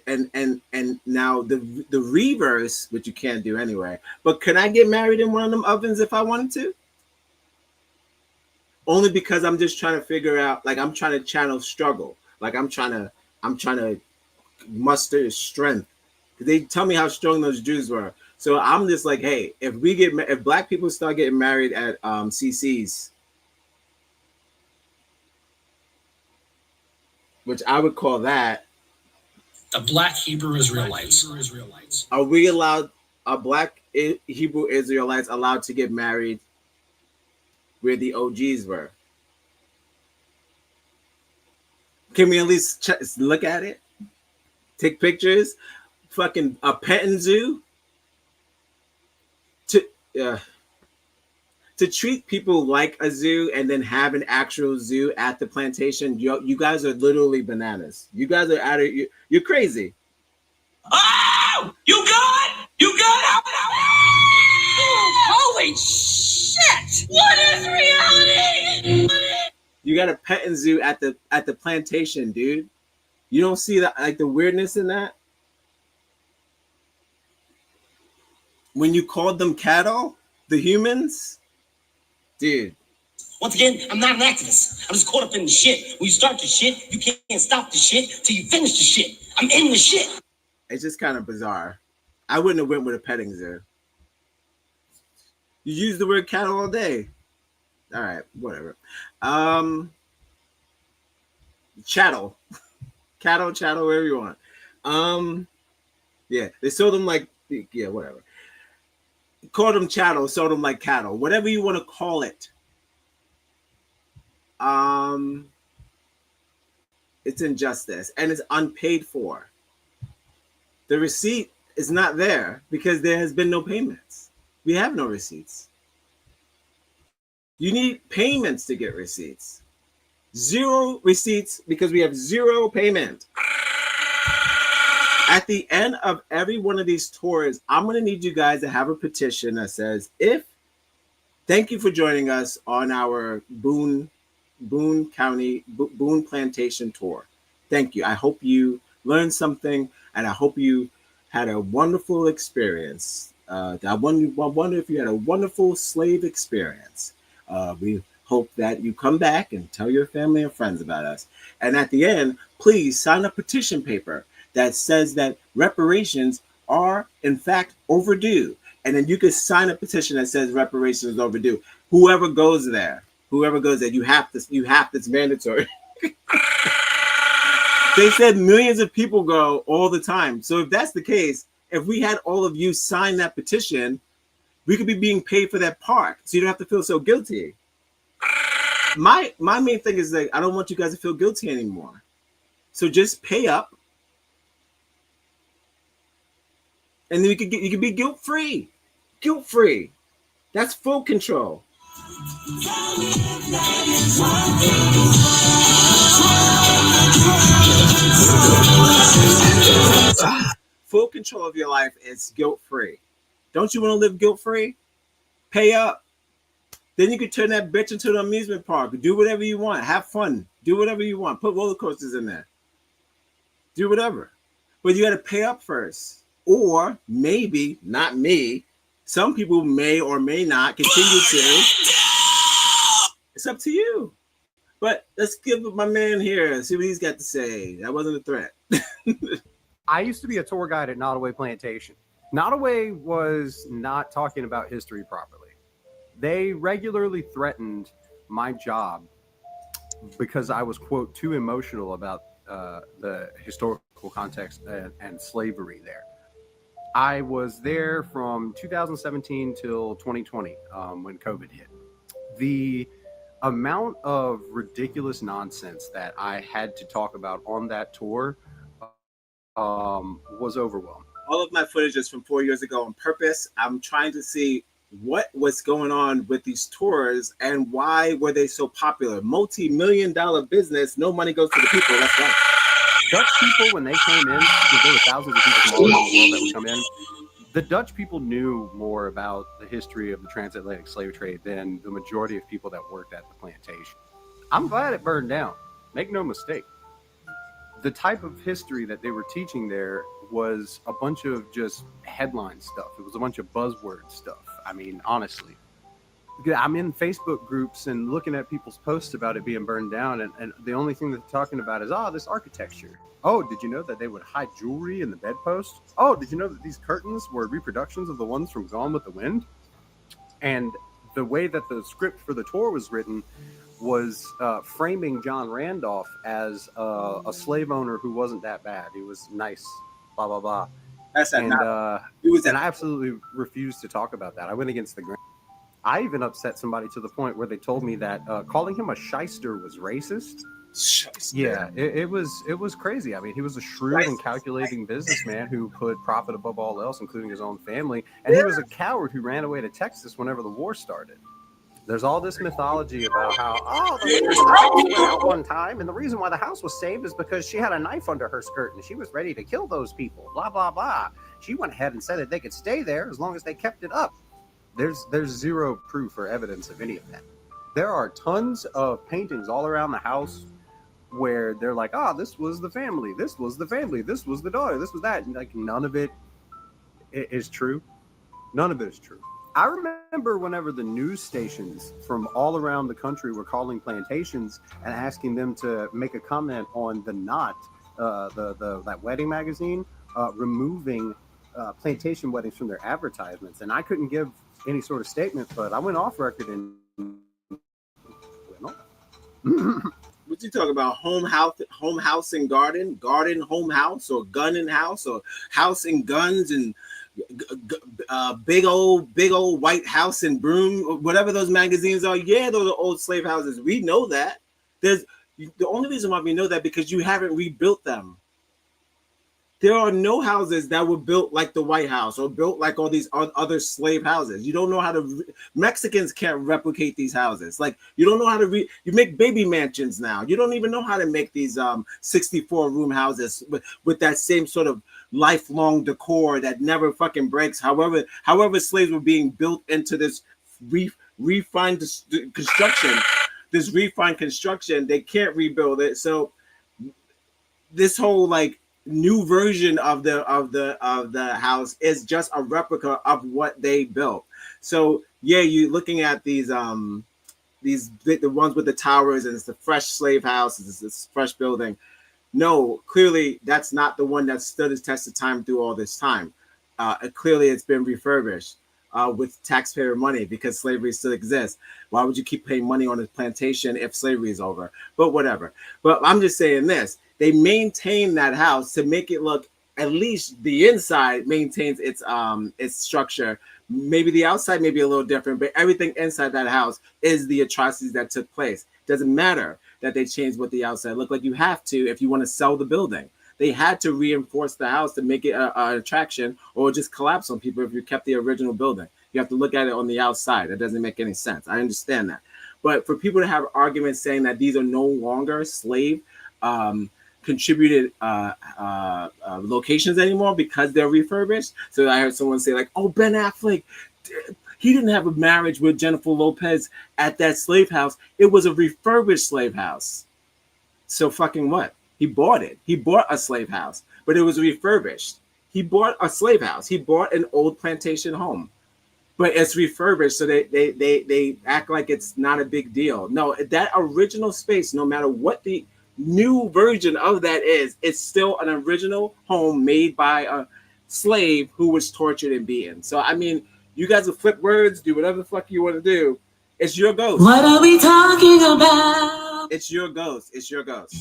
and now the reverse, which you can't do anyway. But can I get married in one of them ovens if I wanted to? Only because I'm just trying to figure out, like I'm trying to channel struggle. Like I'm trying to muster strength. They tell me how strong those Jews were. So I'm just like, hey, if black people start getting married at CC's, which I would call that the black Hebrew Israelites. Are black Hebrew Israelites allowed to get married where the OGs were? Can we at least look at it? Take pictures? Fucking a petting zoo? To treat people like a zoo and then have an actual zoo at the plantation, you guys are literally bananas. You guys are out of you're crazy. Oh, you good? You good? Holy shit! What is reality? You got a petting zoo at the plantation, dude. You don't see the weirdness in that? When you called them cattle, the humans? Dude. Once again, I'm not an activist. I'm just caught up in the shit. When you start the shit, you can't stop the shit till you finish the shit. I'm in the shit. It's just kind of bizarre. I wouldn't have went with a petting zoo. You use the word cattle all day. All right, whatever. Chattel. Cattle, whatever you want. Yeah, they sold them like, yeah, whatever. Called them chattel, sold them like cattle, whatever you want to call it. It's injustice, and it's unpaid for. The receipt is not there because there has been no payments. We have no receipts. You need payments to get receipts. 0 receipts because we have 0 payment. At the end of every one of these tours, I'm going to need you guys to have a petition that says, thank you for joining us on our Boone Plantation tour. Thank you. I hope you learned something, and I hope you had a wonderful experience. I wonder if you had a wonderful slave experience. We hope that you come back and tell your family and friends about us. And at the end, please sign a petition paper that says that reparations are in fact overdue. And then you can sign a petition that says reparations is overdue. Whoever goes there, you have to, it's mandatory. They said millions of people go all the time. So if that's the case, if we had all of you sign that petition, we could be being paid for that park. So you don't have to feel so guilty. My main thing is that I don't want you guys to feel guilty anymore. So just pay up. And then you can be guilt-free. Guilt-free. That's full control. Full control of your life is guilt-free. Don't you want to live guilt-free? Pay up. Then you can turn that bitch into an amusement park. Do whatever you want. Have fun. Do whatever you want. Put roller coasters in there. Do whatever. But you got to pay up first. Or maybe, not me, some people may or may not continue to. It's up to you. But let's give my man here, see what he's got to say. That wasn't a threat. I used to be a tour guide at Nottoway Plantation. Nottoway was not talking about history properly. They regularly threatened my job because I was, quote, too emotional about the historical context and slavery there. I was there from 2017 till 2020 when COVID hit. The amount of ridiculous nonsense that I had to talk about on that tour was overwhelming. All of my footage is from 4 years ago on purpose. I'm trying to see what was going on with these tours and why were they so popular. Multi-million-dollar business, no money goes to the people. That's right. Dutch people, when they came in, because there were thousands of people from all over the world that would come in, the Dutch people knew more about the history of the transatlantic slave trade than the majority of people that worked at the plantation. I'm glad it burned down. Make no mistake. The type of history that they were teaching there was a bunch of just headline stuff. It was a bunch of buzzword stuff. I mean, honestly. I'm in Facebook groups and looking at people's posts about it being burned down, and the only thing they're talking about is, this architecture. Oh, did you know that they would hide jewelry in the bedpost? Oh, did you know that these curtains were reproductions of the ones from Gone with the Wind? And the way that the script for the tour was written was framing John Randolph as a slave owner who wasn't that bad. He was nice, blah, blah, blah. And I absolutely refused to talk about that. I went against the grain. I even upset somebody to the point where they told me that calling him a shyster was racist. Shyster. Yeah, it was crazy. I mean, he was a shrewd and calculating businessman who put profit above all else, including his own family. And he was a coward who ran away to Texas whenever the war started. There's all this mythology about how, the house went out one time, and the reason why the house was saved is because she had a knife under her skirt and she was ready to kill those people, blah, blah, blah. She went ahead and said that they could stay there as long as they kept it up. There's zero proof or evidence of any of that. There are tons of paintings all around the house where they're like, this was the family, this was the family, this was the daughter, this was that. And like, none of it is true. None of it is true. I remember whenever the news stations from all around the country were calling plantations and asking them to make a comment on the Knot, that wedding magazine, removing plantation weddings from their advertisements. And I couldn't give any sort of statement, but I went off record and what you talking about? Home house and garden, home house, or gun and house, or house and guns, and big old white house and broom, whatever those magazines are. Yeah, those are old slave houses. We know that. There's The only reason why we know that because you haven't rebuilt them. There are no houses that were built like the White House or built like all these other slave houses. You don't know how to. Mexicans can't replicate these houses. Like you don't know how to. You make baby mansions now. You don't even know how to make these 64-room houses with that same sort of lifelong decor that never fucking breaks. However slaves were being built into this refined construction. This refined construction, they can't rebuild it. So this whole like new version of the house is just a replica of what they built. So yeah, you're looking at these the ones with the towers, and it's the fresh slave house, it's this fresh building. No, clearly that's not the one that stood the test of time through all this time. Clearly it's been refurbished with taxpayer money because slavery still exists. Why would you keep paying money on a plantation if slavery is over? But whatever. But I'm just saying this. They maintain that house to make it look, at least the inside maintains its structure. Maybe the outside may be a little different, but everything inside that house is the atrocities that took place. Doesn't matter that they changed what the outside looked like. You have to if you want to sell the building. They had to reinforce the house to make it an attraction, or just collapse on people if you kept the original building. You have to look at it on the outside. That doesn't make any sense. I understand that. But for people to have arguments saying that these are no longer slave contributed locations anymore because they're refurbished. So I heard someone say like, oh, Ben Affleck, he didn't have a marriage with Jennifer Lopez at that slave house. It was a refurbished slave house. So fucking what? He bought it. He bought a slave house, but it was refurbished. He bought a slave house. He bought an old plantation home, but it's refurbished. So they act like it's not a big deal. No, that original space, no matter what the new version of that is, it's still an original home made by a slave who was tortured and beaten. So I mean, you guys will flip words, do whatever the fuck you want to do. It's your ghost. What are we talking about? It's your ghost. It's your ghost.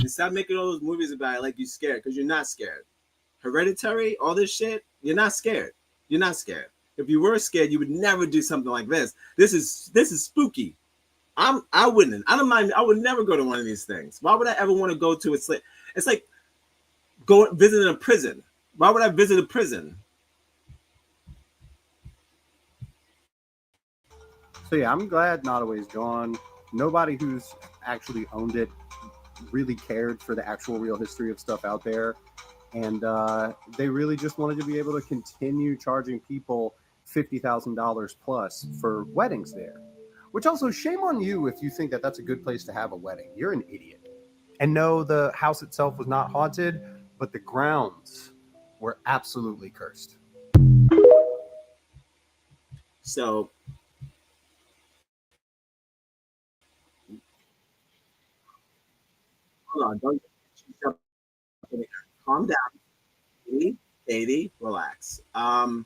And stop making all those movies about it like you're scared, because you're not scared. Hereditary, all this shit, you're not scared. You're not scared. If you were scared, you would never do something like this. This is spooky. I wouldn't. I don't mind. I would never go to one of these things. Why would I ever want to go to a slave? It's like visiting a prison. Why would I visit a prison? So yeah, I'm glad Nottoway's gone. Nobody who's actually owned it really cared for the actual real history of stuff out there. And they really just wanted to be able to continue charging people $50,000 plus for weddings there. Which also, shame on you if you think that that's a good place to have a wedding. You're an idiot. And no, the house itself was not haunted, but the grounds were absolutely cursed. So, hold on. Don't calm down. 80, relax. All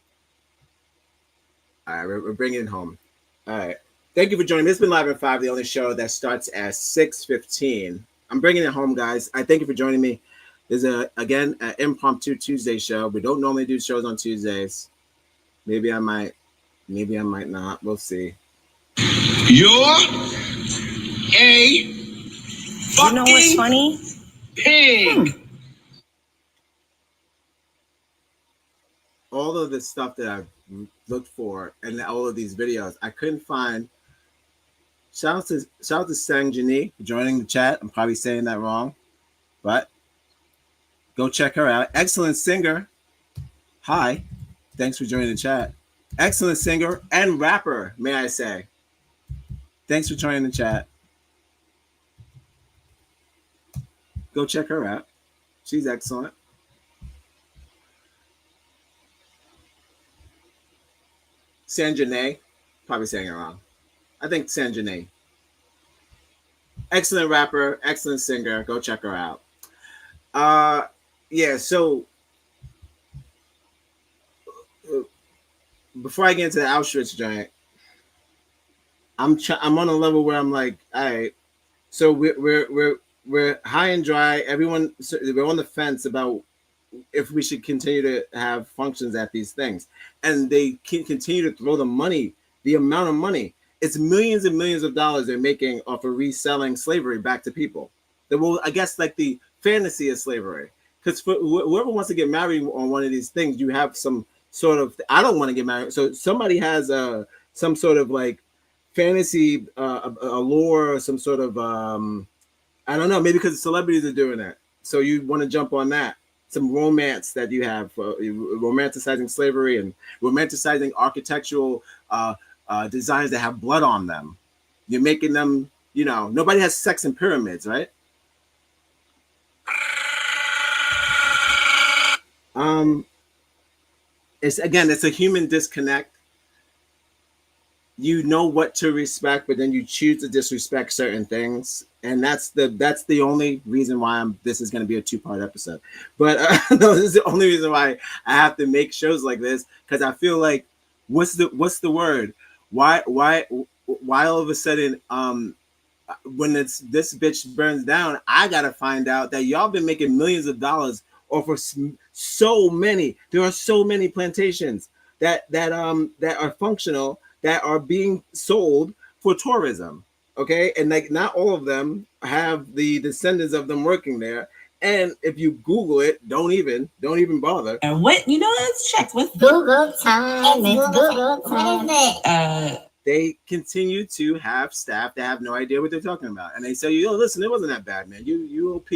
right, we're bringing it home. All right. Thank you for joining me. It's been Live at 5, the only show that starts at 6:15. I'm bringing it home, guys. I thank you for joining me. There's again an impromptu Tuesday show. We don't normally do shows on Tuesdays. Maybe I might not. We'll see. You're a You know what's funny? pig. All of the stuff that I've looked for and all of these videos, I couldn't find. Shout out to Sang Jani for joining the chat. I'm probably saying that wrong, but go check her out. Excellent singer. Hi. Thanks for joining the chat. Excellent singer and rapper, may I say. Thanks for joining the chat. Go check her out. She's excellent. Sanjane, probably saying it wrong. I think Sanjane. Excellent rapper, excellent singer. Go check her out. Yeah, so before I get into the Auschwitz joint, I'm on a level where I'm like, all right, so we're high and dry. Everyone, we're on the fence about if we should continue to have functions at these things, and they can continue to throw the money, the amount of money. it's millions and millions of dollars they're making off of reselling slavery back to people. Well, I guess like the fantasy of slavery. Because for whoever wants to get married on one of these things, you have some sort of. I don't want to get married, so somebody has some sort of like fantasy allure, or some sort of I don't know, maybe because celebrities are doing that, so you want to jump on that. Some romance that you have, romanticizing slavery and romanticizing architectural designs that have blood on them. You're making them, nobody has sex in pyramids, right? It's a human disconnect. You know what to respect, but then you choose to disrespect certain things, and that's the only reason why this is going to be a 2-part episode. But no, this is the only reason why I have to make shows like this, because I feel like what's the word? Why all of a sudden when this bitch burns down, I gotta find out that y'all been making millions of dollars off of so many. There are so many plantations that are functional, that are being sold for tourism, okay? And like not all of them have the descendants of them working there. And if you Google it, don't even bother. And let's check with Google time. Google time. They continue to have staff that have no idea what they're talking about, and they say, listen, it wasn't that bad, man. You OP.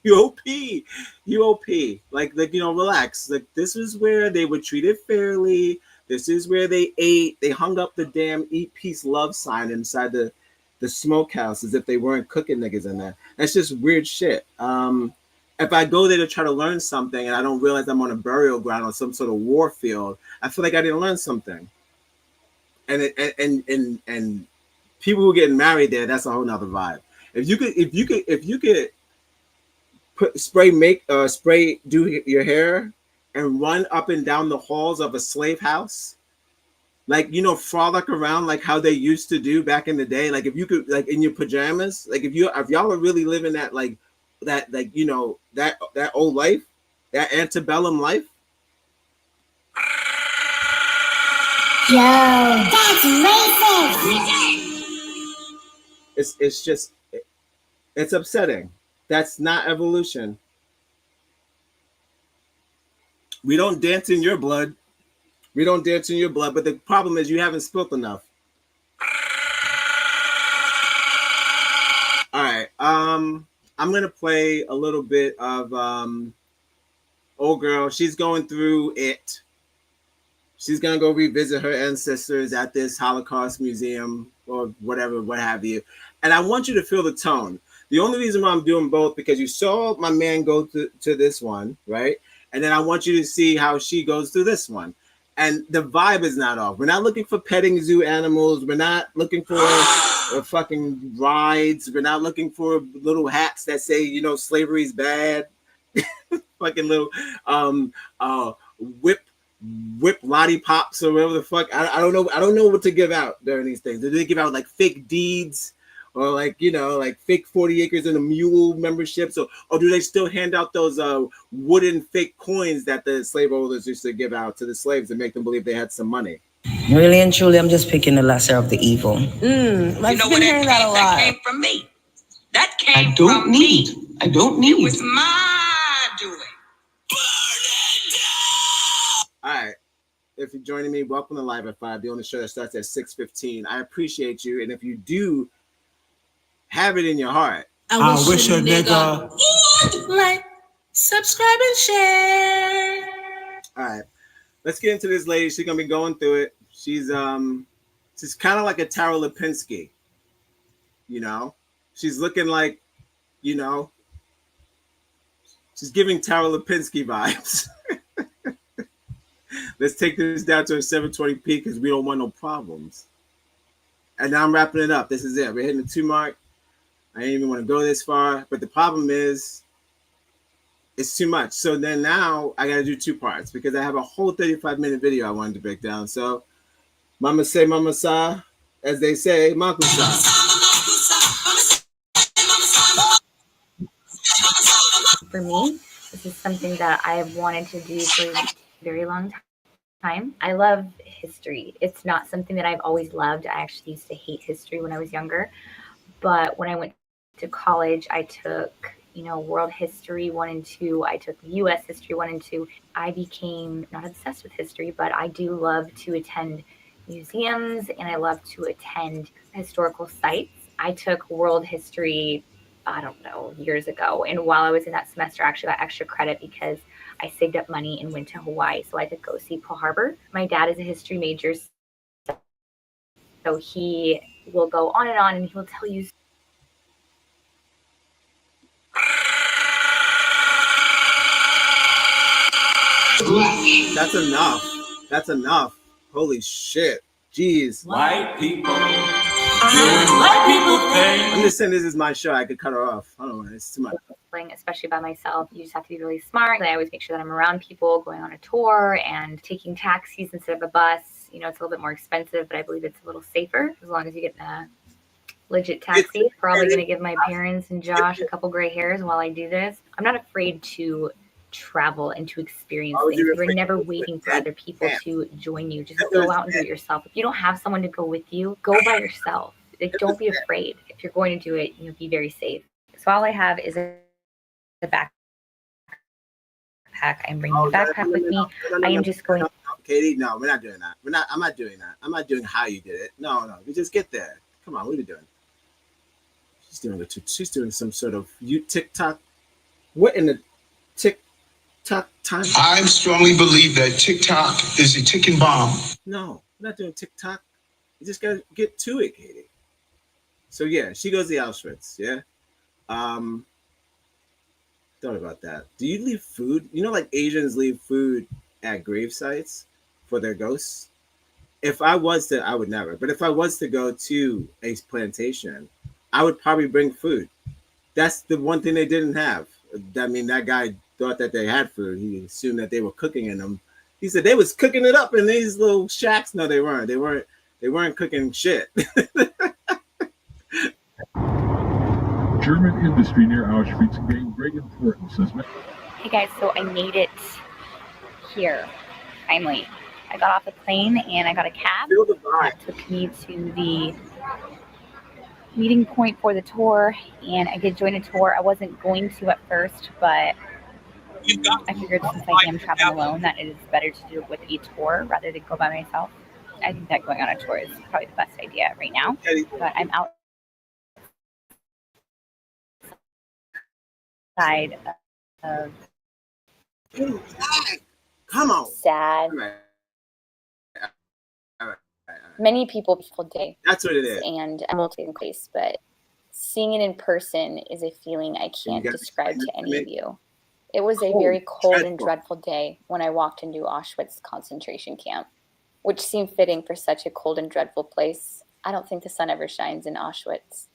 You OP. Like relax. Like this is where they were treated fairly. This is where they ate. They hung up the damn eat peace love sign inside the smokehouse as if they weren't cooking niggas in there. That's just weird shit. If I go there to try to learn something and I don't realize I'm on a burial ground or some sort of war field, I feel like I didn't learn something. And people who are getting married there, that's a whole nother vibe. If you could spray do your hair and run up and down the halls of a slave house, like frolic around like how they used to do back in the day. Like if you could, like in your pajamas, like if y'all are really living that that old life, that antebellum life. Yo, that's racist. It's upsetting. That's not evolution. We don't dance in your blood. But the problem is you haven't spilt enough. All right. I'm gonna play a little bit of old girl. She's going through it. She's gonna go revisit her ancestors at this Holocaust museum or whatever, what have you. And I want you to feel the tone. The only reason why I'm doing both, because you saw my man go to this one, right? And then I want you to see how she goes through this one. And the vibe is not off. We're not looking for petting zoo animals. We're not looking for fucking rides. We're not looking for little hats that say, slavery's bad. Fucking little whip lollipops or whatever the fuck. I don't know. I don't know what to give out during these things. Do they give out like fake deeds? Or like fake 40 acres and a mule memberships, or do they still hand out those wooden fake coins that the slaveholders used to give out to the slaves to make them believe they had some money? Really and truly, I'm just picking the lesser of the evil. I've been hearing that a lot. That came from me. That came from me. I don't need. It was my doing. All right. If you're joining me, welcome to Live at 5, the only show that starts at 6:15. I appreciate you, and if you do have it in your heart, I wish a nigga would like, subscribe, and share. All right, let's get into this lady. She's gonna be going through it. She's kind of like a Tara Lipinski. She's looking like, she's giving Tara Lipinski vibes. Let's take this down to a 720p because we don't want no problems. And now I'm wrapping it up. This is it. We're hitting the 2 mark. I didn't even want to go this far, but the problem is it's too much. So then now I got to do 2 parts because I have a whole 35-minute video I wanted to break down. So mama say, mama sa, as they say, mama sa. For me, this is something that I've wanted to do for a very long time. time. I love history. It's not something that I've always loved. I actually used to hate history when I was younger. But when I went to college, I took, world history 1 and 2. I took US history 1 and 2. I became not obsessed with history, but I do love to attend museums and I love to attend historical sites. I took world history, I don't know, years ago. And while I was in that semester, I actually got extra credit because I saved up money and went to Hawaii so I could go see Pearl Harbor. My dad is a history major, so he will go on and he'll tell you. That's enough. That's enough. Holy shit. Jeez. White people doing white people things. I'm just saying this is my show. I could cut her off. I don't know. It's too much. Especially by myself, you just have to be really smart. I always make sure that I'm around people going on a tour and taking taxis instead of a bus. It's a little bit more expensive, but I believe it's a little safer as long as you get in a legit taxi. Probably going to give my parents and Josh a couple gray hairs while I do this. I'm not afraid to travel and to experience things. You're never waiting for other people to join you. Just go out and do it yourself. If you don't have someone to go with you, go by yourself. Don't be afraid. If you're going to do it, be very safe. So all I have is a backpack. I'm bringing the backpack with me. I am just going. Katie, no, we're not doing that. I'm not doing that. I'm not doing how you did it. No. We just get there. Come on, what are you doing? She's doing some sort of TikTok. What in the TikTok time? I strongly believe that TikTok is a ticking bomb. No, we're not doing TikTok. You just gotta get to it, Katie. So yeah, she goes to Auschwitz. Yeah. Thought about that. Do you leave food? Like Asians leave food at grave sites for their ghosts. If I was to, I would never. But if I was to go to a plantation, I would probably bring food. That's the one thing they didn't have. I mean, that guy thought that they had food. He assumed that they were cooking in them. He said they was cooking it up in these little shacks. No, they weren't. They weren't cooking shit. German industry near Auschwitz gained great importance as. Hey guys, so I made it here finally. I got off the plane and I got a cab that took me to the meeting point for the tour, and I did join a tour. I wasn't going to at first, but I figured since I am traveling alone that it is better to do it with a tour rather than go by myself. I think that going on a tour is probably the best idea right now, but I'm outside of come on, sad. All right. Many people day. That's what it is. And I'm taking place, but seeing it in person is a feeling I can't describe to any of you. It was a very cold and dreadful day when I walked into Auschwitz concentration camp, which seemed fitting for such a cold and dreadful place. I don't think the sun ever shines in Auschwitz.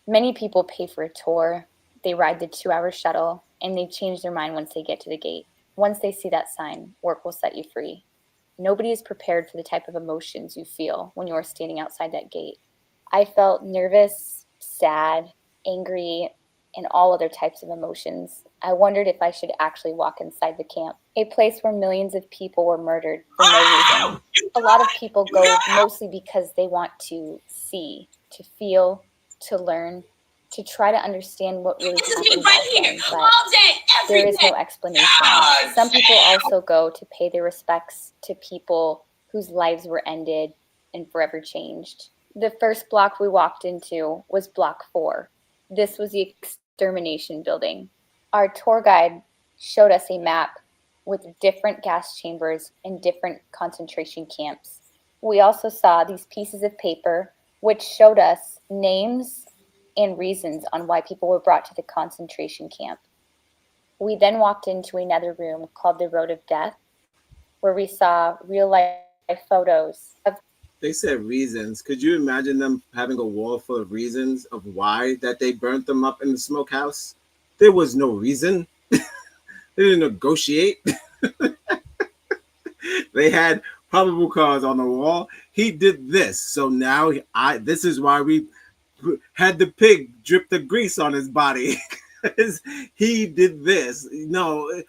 Many people pay for a tour. They ride the 2-hour shuttle, and they change their mind once they get to the gate. Once they see that sign, work will set you free. Nobody is prepared for the type of emotions you feel when you're standing outside that gate. I felt nervous, sad, angry, and all other types of emotions. I wondered if I should actually walk inside the camp, a place where millions of people were murdered for no reason. A lot of people go mostly because they want to see, to feel, to learn, to try to understand what really happened back then, but there is no explanation. Some people also go to pay their respects to people whose lives were ended and forever changed. The first block we walked into was Block 4. This was the extermination building. Our tour guide showed us a map with different gas chambers and different concentration camps. We also saw these pieces of paper which showed us names and reasons on why people were brought to the concentration camp. We then walked into another room called the Road of Death, where we saw real-life photos of. They said reasons. Could you imagine them having a wall full of reasons of why that they burnt them up in the smokehouse? There was no reason. They didn't negotiate. They had probable cause on the wall. He did this, so now this is why we had the pig drip the grease on his body. He did this. No,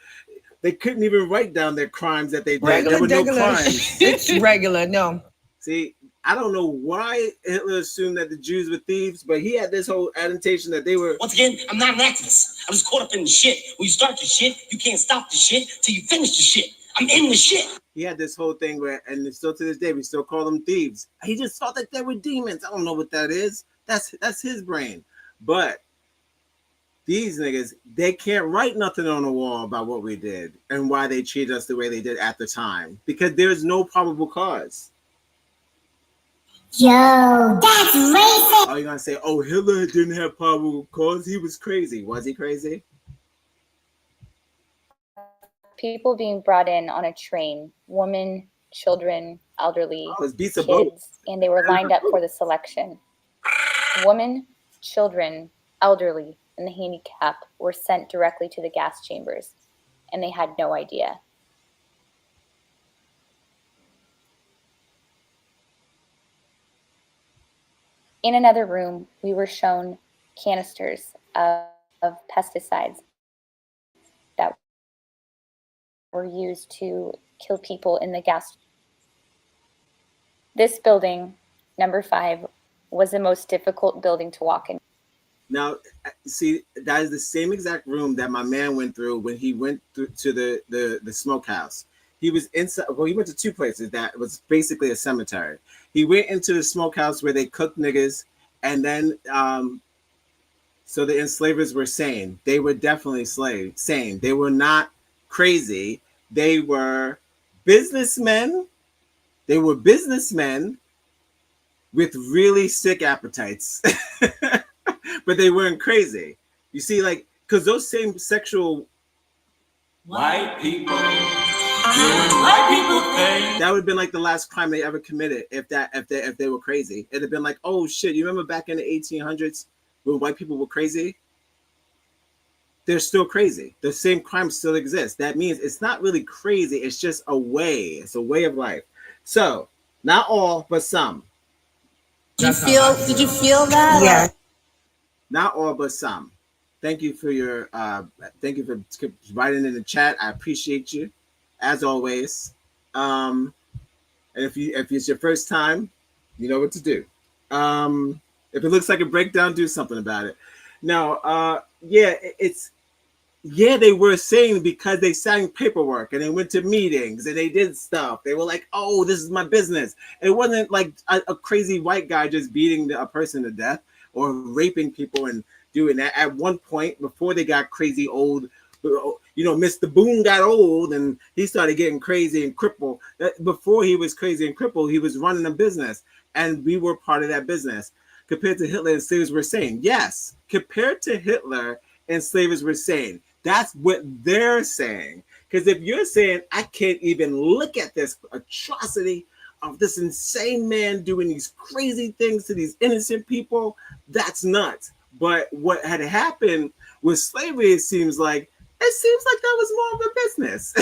They couldn't even write down their crimes that they did. Regular, there were no crimes. It's regular. No. See, I don't know why Hitler assumed that the Jews were thieves, but he had this whole annotation that they were. Once again, I'm not an activist. I'm just caught up in the shit. When you start the shit, you can't stop the shit till you finish the shit. I'm in the shit. He had this whole thing where, and still to this day, we still call them thieves. He just thought that they were demons. I don't know what that is. That's his brain. But these niggas, they can't write nothing on the wall about what we did and why they treated us the way they did at the time, because there's no probable cause. Yo, that's racist. Are you gonna say, oh, Hitler didn't have probable cause? He was crazy. Was he crazy? People being brought in on a train, women, children, elderly, kids, and they were lined up for the selection. Women, children, elderly, and the handicapped were sent directly to the gas chambers, and they had no idea. In another room, we were shown canisters of pesticides that were used to kill people in the gas. This building, number 5, was the most difficult building to walk in. Now, see, that is the same exact room that my man went through when he went to the smokehouse. He was inside. Well, he went to 2 places that was basically a cemetery. He went into the smokehouse where they cooked niggas, and then so the enslavers were sane. They were definitely sane. They were not crazy. They were businessmen. They were businessmen with really sick appetites, but they weren't crazy. You see, like, because those same sexual white people doing white people things. That would have been like the last crime they ever committed if they were crazy. It'd have been like, oh shit, you remember back in the 1800s when white people were crazy? They're still crazy. The same crime still exists. That means it's not really crazy. It's just a way. It's a way of life. So, not all, but some. Did you feel that? Yeah. Not all, but some. Thank you for your thank you for writing in the chat. I appreciate you, as always. And if it's your first time, you know what to do. If it looks like a breakdown, do something about it. Now, they were saying because they signed paperwork and they went to meetings and they did stuff. They were like, oh, this is my business. It wasn't like a crazy white guy just beating a person to death or raping people and doing that. At one point, before they got crazy old, Mr. Boone got old and he started getting crazy and crippled. Before he was crazy and crippled, he was running a business, and we were part of that business. Compared to Hitler, enslavers were sane. Yes, compared to Hitler, enslavers were sane. That's what they're saying. Because if you're saying, I can't even look at this atrocity of this insane man doing these crazy things to these innocent people, that's nuts. But what had happened with slavery, it seems like that was more of a business.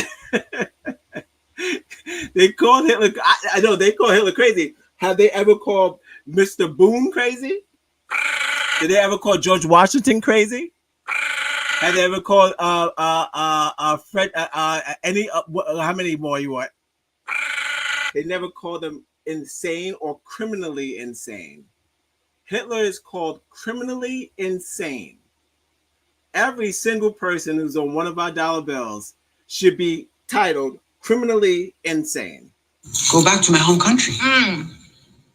They called Hitler, I know they call Hitler crazy. Have they ever called Mr. Boone crazy? Did they ever call George Washington crazy? Have they ever called Fred how many more you want? They never called them insane or criminally insane. Hitler is called criminally insane. Every single person who's on one of our dollar bills should be titled criminally insane. Go back to my home country.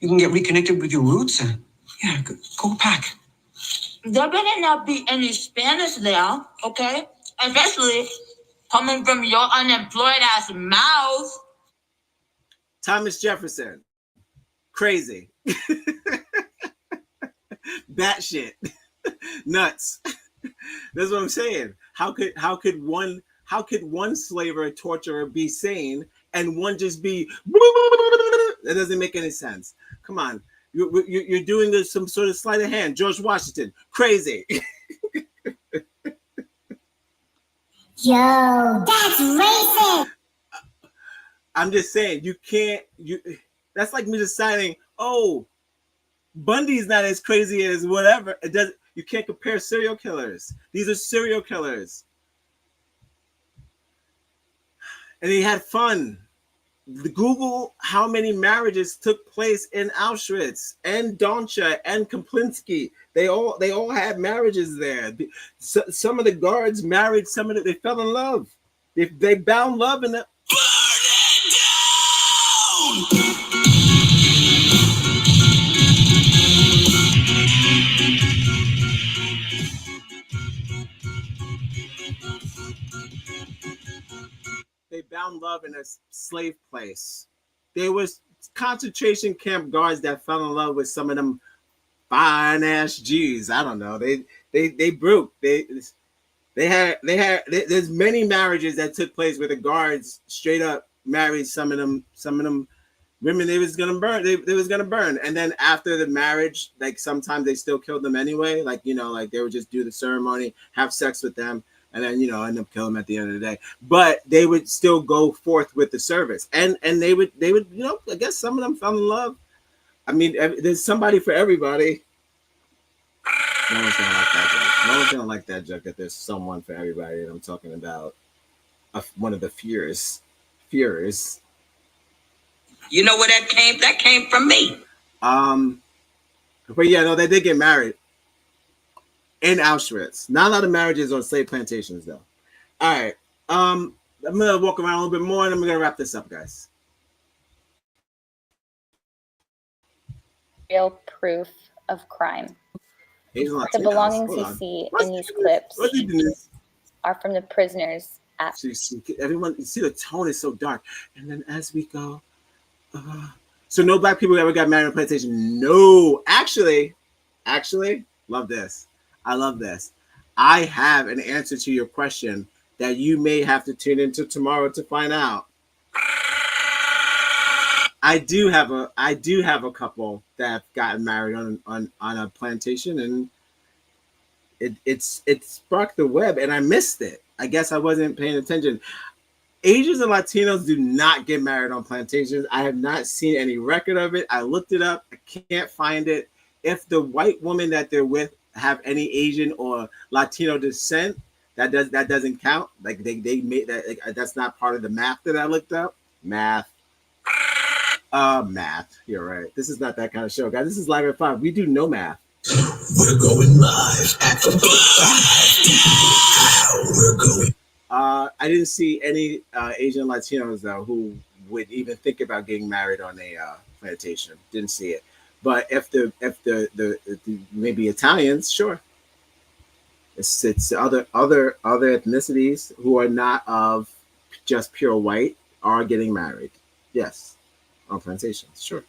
You can get reconnected with your roots. Go back. There better not be any Spanish there, okay? Especially coming from your unemployed ass mouth. Thomas Jefferson, crazy. Batshit. Nuts. That's what I'm saying. How could one slaver torturer be sane and one just be? That doesn't make any sense. Come on, you're doing this some sort of sleight of hand. George Washington, crazy. Yo, that's racist. I'm just saying you can't. That's like me deciding, oh, Bundy's not as crazy as whatever. It does. You can't compare serial killers. These are serial killers. and they had fun. Google how many marriages took place in Auschwitz and Doncha and Kaplinsky. They all had marriages there. Some of the guards married some of the, they fell in love. They bound love in the. They bound love in a slave place. There was concentration camp guards that fell in love with some of them fine ass Jews. I don't know. They broke. There's many marriages that took place where the guards straight up married some of them women they was gonna burn. They was gonna burn. And then after the marriage, like sometimes they still killed them anyway. Like, you know, like they would just do the ceremony, have sex with them, and then, you know, end up killing them at the end of the day. But they would still go forth with the service. And they would, you know, I guess some of them fell in love. I mean, there's somebody for everybody. No one's gonna like that joke. No one's gonna like that joke that there's someone for everybody. And I'm talking about one of the fears. You know where that came? That came from me. But yeah, no, they did get married in Auschwitz. Not a lot of marriages on slave plantations, though. All right. I'm gonna walk around a little bit more, and I'm gonna wrap this up, guys. Real proof of crime. The belongings you see in these clips are from the prisoners at. Everyone, you see the tone is so dark. And then as we go, so no black people ever got married on a plantation. No, actually, love this. I love this. I have an answer to your question that you may have to tune into tomorrow to find out. I do have a couple that have gotten married on a plantation, and it sparked the web, and I missed it. I guess I wasn't paying attention. Asians and Latinos do not get married on plantations. I have not seen any record of it. I looked it up. I can't find it. If the white woman that they're with have any Asian or Latino descent, that doesn't count. Like they made that. Like, that's not part of the math that I looked up. Math. You're right. This is not that kind of show, guys. This is Live at 5. We do no math. We're going live at 5. We're going. I didn't see any Asian Latinos though who would even think about getting married on a plantation. Didn't see it. But if the maybe Italians, sure. It's other ethnicities who are not of just pure white are getting married. Yes, on plantations, sure.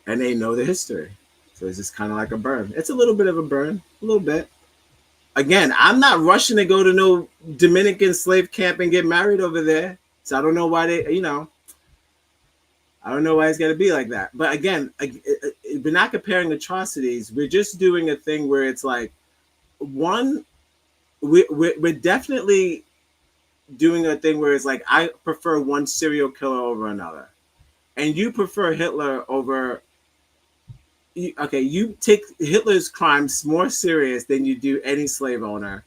And they know the history, so it's just kind of like a burn. It's a little bit of a burn, a little bit. Again, I'm not rushing to go to no Dominican slave camp and get married over there. So I don't know why they, you know, I don't know why it's got to be like that. But again, we're not comparing atrocities. We're just doing a thing where it's like, one, we're definitely doing a thing where it's like, I prefer one serial killer over another. And you prefer Hitler over... Okay, you take Hitler's crimes more serious than you do any slave owner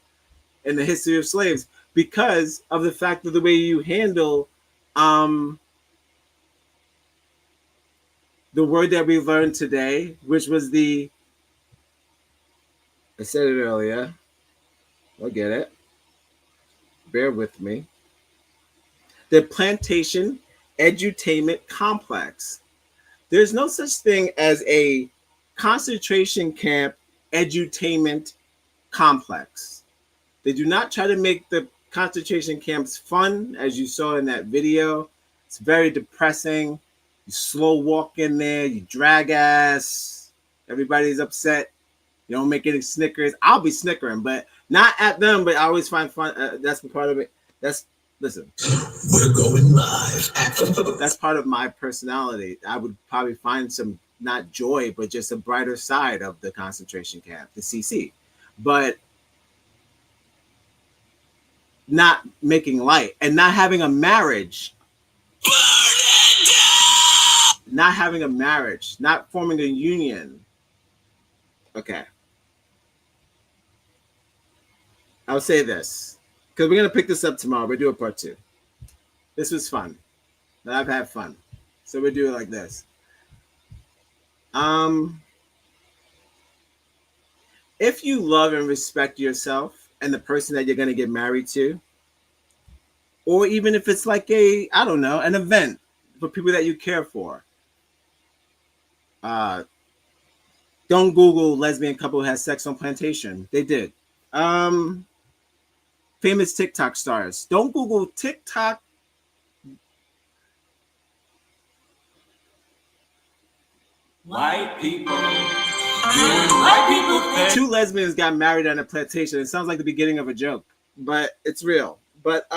in the history of slaves because of the fact of the way you handle the word that we learned today, which was I said it earlier. I'll get it. Bear with me. The plantation edutainment complex. There's no such thing as a concentration camp edutainment complex. They do not try to make the concentration camps fun, as you saw in that video. It's very depressing. You slow walk in there, you drag ass, everybody's upset. You don't make any Snickers. I'll be snickering, but not at them, but I always find fun. That's part of it. Listen. We're going live. That's part of my personality. I would probably find some, not joy, but just a brighter side of the concentration camp, the CC. But not making light and not having a marriage. Not having a marriage, not forming a union. Okay. I'll say this, because we're going to pick this up tomorrow. We'll do a part 2. This was fun. I've had fun. So we'll do it like this. If you love and respect yourself and the person that you're going to get married to, or even if it's like I don't know, an event for people that you care for, don't Google lesbian couple has sex on plantation. They did. Famous TikTok stars. Don't Google TikTok. White people doing white people things. 2 lesbians got married on a plantation. It sounds like the beginning of a joke, but it's real. But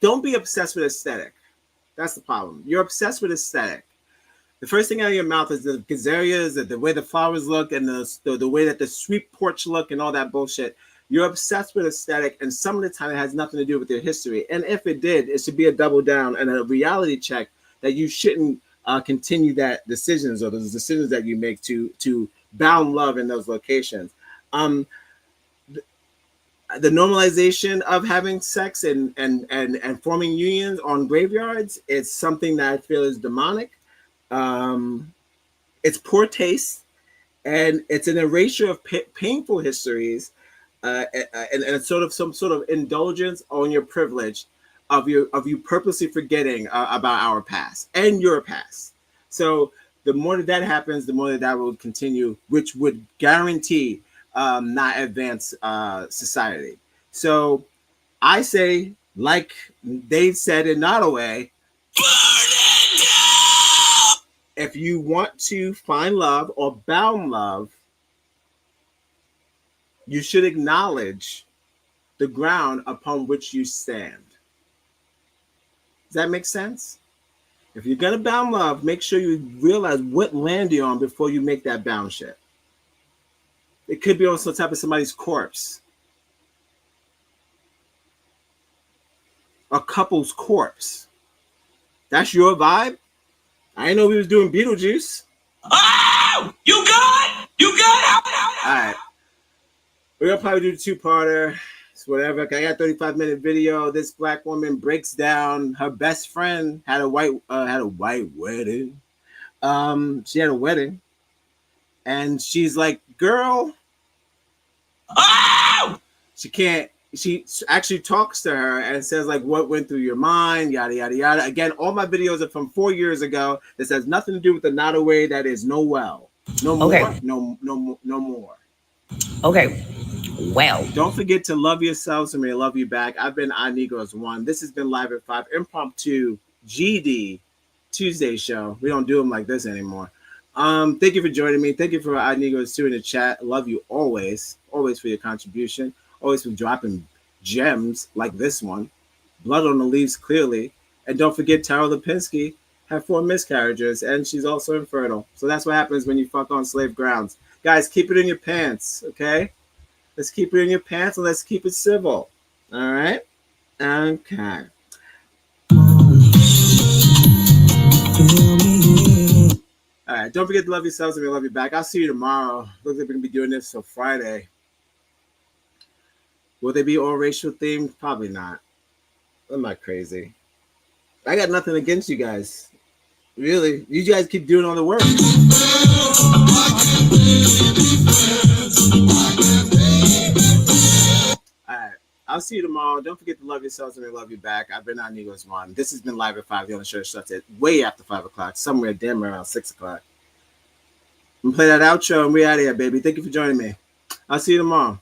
don't be obsessed with aesthetic. That's the problem. You're obsessed with aesthetic. The first thing out of your mouth is the gazanias, the way the flowers look, and the way that the sweet porch look, and all that bullshit. You're obsessed with aesthetic, and some of the time it has nothing to do with your history. And if it did, it should be a double down and a reality check that you shouldn't continue that decisions or those decisions that you make to bound love in those locations. The normalization of having sex and forming unions on graveyards is something that I feel is demonic. It's poor taste, and it's an erasure of painful histories, and it's sort of some sort of indulgence on your privilege of you purposely forgetting about our past and your past. So the more that happens, the more that will continue, which would guarantee not advance society. So I say, like they said in Nottoway, if you want to find love or bound love, you should acknowledge the ground upon which you stand. Does that make sense? If you're going to bound love, make sure you realize what land you're on before you make that bound shit. It could be on some type of somebody's corpse. A couple's corpse. That's your vibe? I didn't know we was doing Beetlejuice. Oh! You good? You good? All right. We're going to probably do the 2-parter. It's whatever. I got a 35-minute video. This black woman breaks down her best friend had a white wedding. She had a wedding. And she's like, girl. Oh! She actually talks to her and says, like, what went through your mind, yada, yada, yada. Again, all my videos are from 4 years ago. This has nothing to do with the Nottoway that is no more. No more. Okay. Well. Don't forget to love yourselves and may love you back. I've been iNegros1. This has been Live at 5, impromptu GD Tuesday show. We don't do them like this anymore. Thank you for joining me. Thank you for iNegros2 in the chat. Love you always for your contribution. Always for dropping gems like this one. Blood on the Leaves, clearly. And don't forget, Tara Lipinski had 4 miscarriages, and she's also infertile. So that's what happens when you fuck on slave grounds. Guys, keep it in your pants, okay? Let's keep it in your pants and let's keep it civil. All right? Okay. All right. Don't forget to love yourselves and we love you back. I'll see you tomorrow. Looks like we're going to be doing this till Friday. Will they be all racial themed? Probably not. I'm not crazy. I got nothing against you guys. Really. You guys keep doing all the work. All right. I'll see you tomorrow. Don't forget to love yourselves and I love you back. I've been iNegros1. This has been Live at 5. The only show that shuts it way after 5 o'clock. Somewhere damn around 6 o'clock. I'm going to play that outro and we're out of here, baby. Thank you for joining me. I'll see you tomorrow.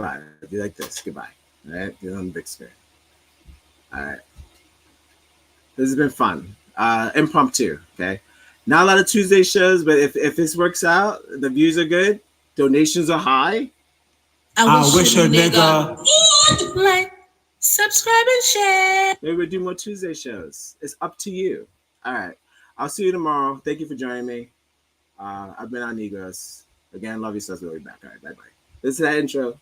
Bye. Be like this. Goodbye. All right. Do it on the big screen. All right. This has been fun. Impromptu. Okay. Not a lot of Tuesday shows, but if this works out, the views are good, donations are high. I wish a nigga would like, subscribe, and share. Maybe we'll do more Tuesday shows. It's up to you. All right. I'll see you tomorrow. Thank you for joining me. I've been on Negros. Again, love yourselves. We'll be back. All right. Bye-bye. This is that intro.